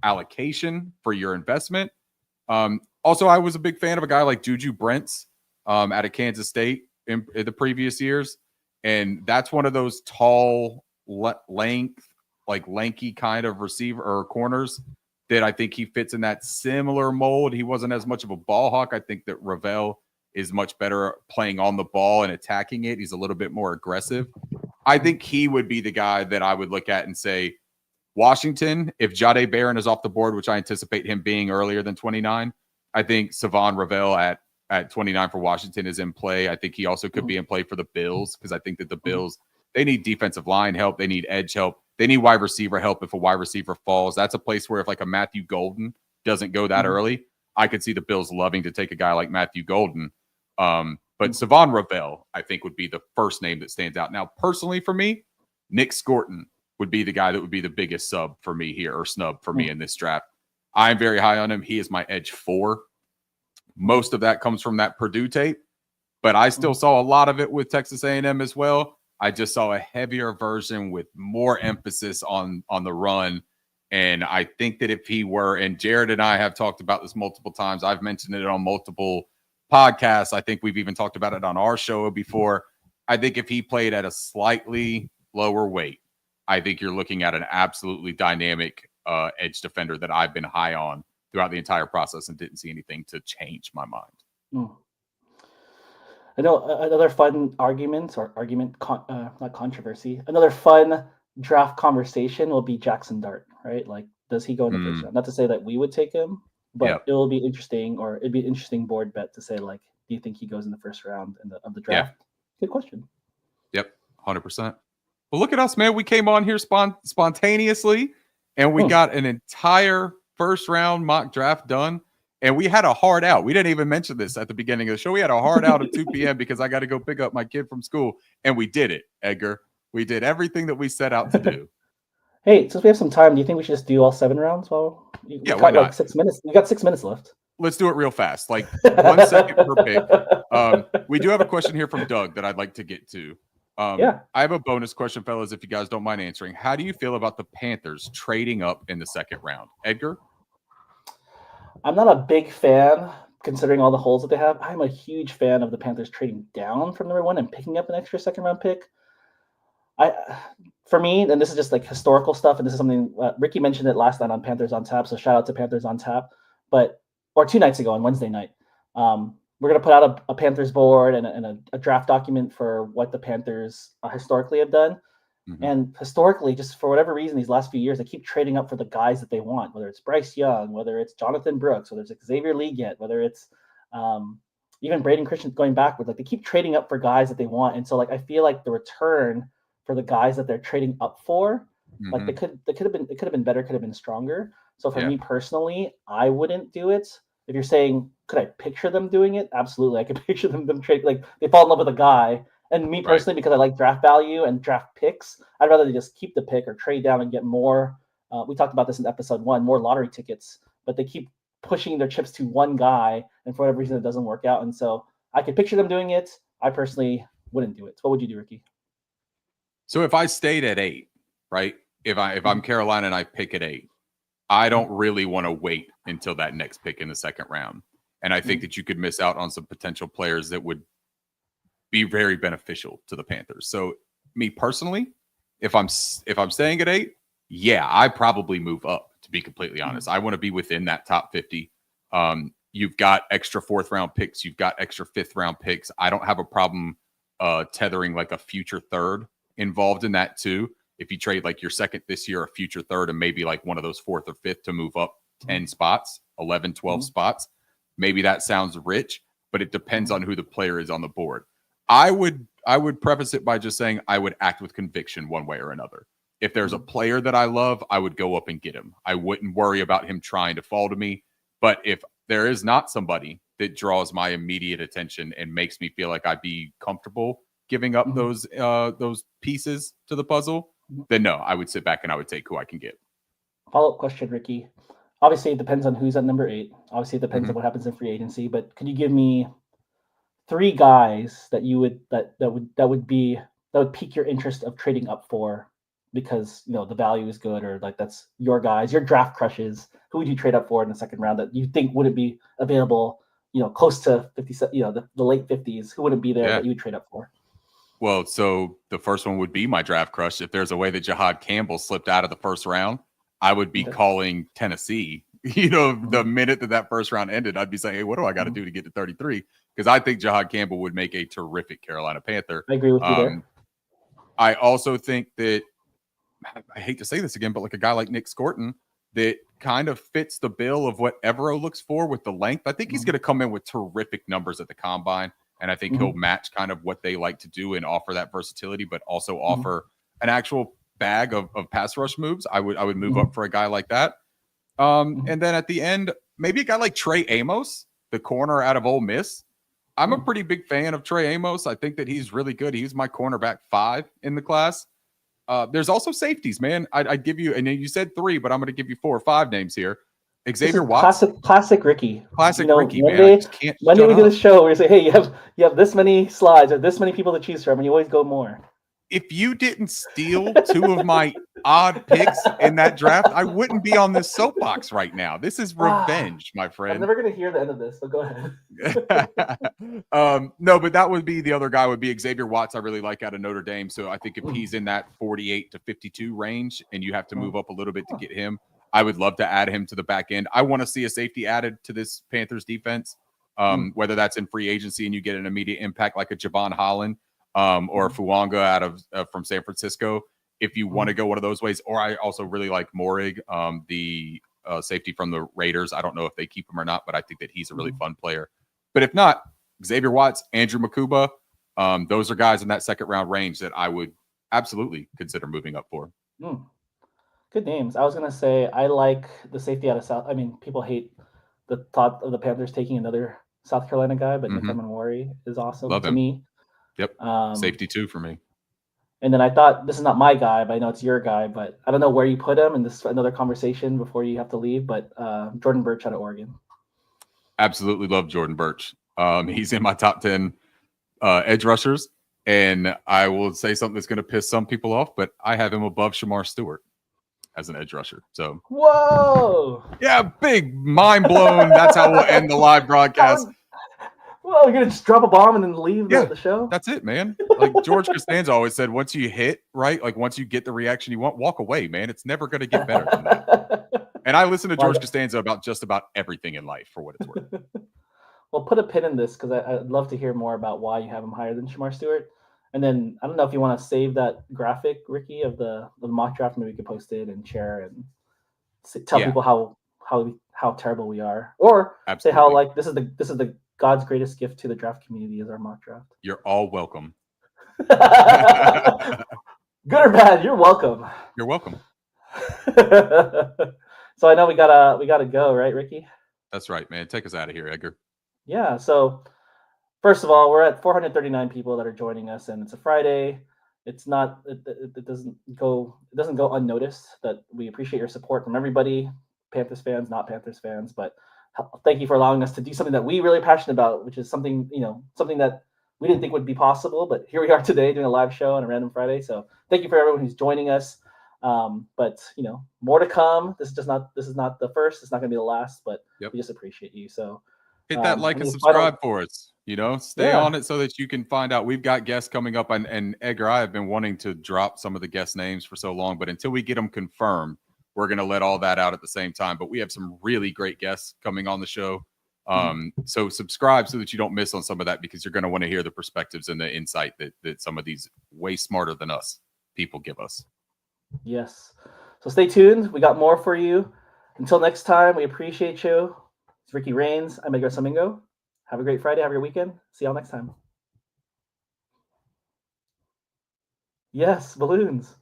B: allocation for your investment? Also, I was a big fan of a guy like Juju Brents out of Kansas State in the previous years. And that's one of those tall, lanky kind of receiver or corners that I think he fits in that similar mold. He wasn't as much of a ball hawk. I think that Ravel is much better playing on the ball and attacking it. He's a little bit more aggressive. I think he would be the guy that I would look at and say, Washington, if Jahdae Barron is off the board, which I anticipate him being earlier than 29, I think Savon Ravel at 29 for Washington is in play. I think he also could be in play for the Bills because I think that the Bills, they need defensive line help. They need edge help. They need wide receiver help if a wide receiver falls. That's a place where if like a Matthew Golden doesn't go that early, I could see the Bills loving to take a guy like Matthew Golden. But Savon Ravel, I think, would be the first name that stands out. Now, personally for me, Nick Scorton would be the guy that would be the biggest sub for me here, or snub for me in this draft. I'm very high on him. He is my edge 4. Most of that comes from that Purdue tape, but I still saw a lot of it with Texas A&M as well. I just saw a heavier version with more emphasis on the run. And I think that if he were, and Jared and I have talked about this multiple times, I've mentioned it on multiple podcasts. I think we've even talked about it on our show before. I think if he played at a slightly lower weight, I think you're looking at an absolutely dynamic edge defender that I've been high on throughout the entire process and didn't see anything to change my mind.
A: I know another fun not controversy, another fun draft conversation will be Jackson Dart, right? Like, does he go in the first round? Not to say that we would take him, but it will be interesting, or it'd be an interesting board bet to say, like, do you think he goes in the first round of the draft? Good question.
B: Yep, 100%. Well, look at us, man. We came on here spontaneously, and we got an entire first round mock draft done. And we had a hard out. We didn't even mention this at the beginning of the show. We had a hard out at 2 p.m. because I got to go pick up my kid from school. And we did it, Edgar. We did everything that we set out to do.
A: Hey, since we have some time, do you think we should just do all 7 rounds? Well,
B: why not?
A: Like 6 minutes. We got 6 minutes left.
B: Let's do it real fast. Like 1 second per pick. We do have a question here from Doug that I'd like to get to. I have a bonus question, fellas, if you guys don't mind answering. How do you feel about the Panthers trading up in the second round? Edgar?
A: I'm not a big fan, considering all the holes that they have. I'm a huge fan of the Panthers trading down from number 1 and picking up an extra second-round pick. For me, and this is just like historical stuff, and this is something Ricky mentioned it last night on Panthers on Tap, so shout out to Panthers on Tap. Or 2 nights ago on Wednesday night. We're going to put out a Panthers board and a draft document for what the Panthers historically have done. And historically, just for whatever reason, these last few years, they keep trading up for the guys that they want, whether it's Bryce Young, whether it's Jonathan Brooks, whether it's Xavier Leggett, whether it's even Braden Christian going backward. Like, they keep trading up for guys that they want. And so, like, I feel like the return for the guys that they're trading up for, like, it could have been better, could have been stronger. So for me personally, I wouldn't do it. If you're saying, could I picture them doing it? Absolutely. I could picture them trade, like, they fall in love with a guy. And me personally, because I like draft value and draft picks, I'd rather they just keep the pick or trade down and get more We talked about this in episode 1, more lottery tickets, but they keep pushing their chips to one guy, and for whatever reason, it doesn't work out. And so I could picture them doing it. I personally wouldn't do it. What would you do, Ricky?
B: So if I stayed at 8, right? If I'm Carolina and I pick at 8, I don't really want to wait until that next pick in the second round. And I think that you could miss out on some potential players that would be very beneficial to the Panthers. So me personally, if I'm staying at 8, yeah, I probably move up, to be completely honest. I want to be within that top 50. You've got extra 4th round picks. You've got extra 5th round picks. I don't have a problem tethering like a future 3rd involved in that too. If you trade like your 2nd this year, a future 3rd, and maybe like one of those 4th or 5th to move up 10 spots, 11, 12 spots, maybe that sounds rich, but it depends on who the player is on the board. I would preface it by just saying I would act with conviction one way or another. If there's a player that I love, I would go up and get him. I wouldn't worry about him trying to fall to me. But if there is not somebody that draws my immediate attention and makes me feel like I'd be comfortable giving up those pieces to the puzzle, then no, I would sit back and I would take who I can get.
A: Follow-up question, Ricky. Obviously, it depends on who's at number 8. Obviously, it depends on what happens in free agency. But could you give me 3 guys that you would that would pique your interest of trading up for, because the value is good, or like that's your guys, your draft crushes? Who would you trade up for in the second round that you think wouldn't be available? Close to 50. The late 50s. Who wouldn't be there that you would trade up for?
B: Well, so the first one would be my draft crush. If there's a way that Jahad Campbell slipped out of the first round, I would be calling Tennessee. The minute that first round ended, I'd be saying, hey, what do I got to do to get to 33? Because I think Jahad Campbell would make a terrific Carolina Panther.
A: I agree with you there.
B: I also think that, I hate to say this again, but like a guy like Nick Scorton that kind of fits the bill of what Evero looks for with the length. I think he's going to come in with terrific numbers at the combine. And I think he'll match kind of what they like to do and offer that versatility, but also offer an actual bag of pass rush moves. I would move up for a guy like that. And then at the end, maybe a guy like Trey Amos, the corner out of Ole Miss. I'm a pretty big fan of Trey Amos. I think that he's really good. He's my cornerback 5 in the class. There's also safeties, man. I'd give you, and you said 3, but I'm going to give you 4 or 5 names here. Xavier Watts.
A: Classic Ricky.
B: Ricky, man.
A: Monday we do the show where you say, hey, you have this many slides or this many people to choose from, and you always go more.
B: If you didn't steal 2 of my odd picks in that draft, I wouldn't be on this soapbox right now. This is revenge, my friend.
A: I'm never going to hear the end of this, so go ahead.
B: No, but that would be the other guy would be Xavier Watts. I really like out of Notre Dame. So I think if he's in that 48 to 52 range and you have to move up a little bit to get him, I would love to add him to the back end. I want to see a safety added to this Panthers defense, whether that's in free agency and you get an immediate impact like a Javon Holland or Fuanga out of from San Francisco. If you want to go one of those ways, or I also really like Morig, the safety from the Raiders. I don't know if they keep him or not, but I think that he's a really fun player. But if not, Xavier Watts, Andrew Makuba, those are guys in that second round range that I would absolutely consider moving up for.
A: Good names. I was going to say, I like the safety out of South. I mean, people hate the thought of the Panthers taking another South Carolina guy, but Nick Wari is awesome.
B: Love
A: to
B: him.
A: Me.
B: Yep. Safety 2 for me.
A: And then I thought, this is not my guy, but I know it's your guy, but I don't know where you put him, and this is another conversation before you have to leave, but Jordan Birch out of Oregon.
B: Absolutely love Jordan Birch. He's in my top 10 edge rushers, and I will say something that's going to piss some people off, but I have him above Shamar Stewart as an edge rusher. So,
A: whoa,
B: yeah, big mind blown. That's how we'll end the live broadcast.
A: Well, you're gonna just drop a bomb and then leave the show?
B: That's it, man. Like George Costanza always said, once you hit, right? Like once you get the reaction you want, walk away, man. It's never going to get better than that. And I listen to George Costanza about just about everything in life, for what it's worth.
A: Well, put a pin in this, because I'd love to hear more about why you have him higher than Shamar Stewart. And then I don't know if you want to save that graphic, Ricky, of the mock draft. Maybe we could post it and share and tell people how terrible we are, or say how like this is the God's greatest gift to the draft community is our mock draft.
B: You're all welcome.
A: Good or bad, you're welcome.
B: You're welcome.
A: So I know we gotta go, right, Ricky?
B: That's right, man. Take us out of here, Edgar.
A: Yeah. So first of all, we're at 439 people that are joining us, and it's a Friday. it's not it doesn't go unnoticed that we appreciate your support from everybody, Panthers fans, not Panthers fans, but thank you for allowing us to do something that we really passionate about, which is something that we didn't think would be possible, but here we are today doing a live show on a random Friday. So thank you for everyone who's joining us. But more to come. This is not the first. It's not going to be the last. But we just appreciate you. So
B: hit that like and subscribe for us. Stay on it so that you can find out. We've got guests coming up, and Edgar, I have been wanting to drop some of the guest names for so long, but until we get them confirmed, we're going to let all that out at the same time. But we have some really great guests coming on the show. So subscribe so that you don't miss on some of that, because you're going to want to hear the perspectives and the insight that some of these way smarter than us people give us.
A: Yes. So stay tuned. We got more for you. Until next time, we appreciate you. It's Ricky Rains. I'm Edgar Salmingo. Have a great Friday. Have a great weekend. See y'all next time. Yes, balloons.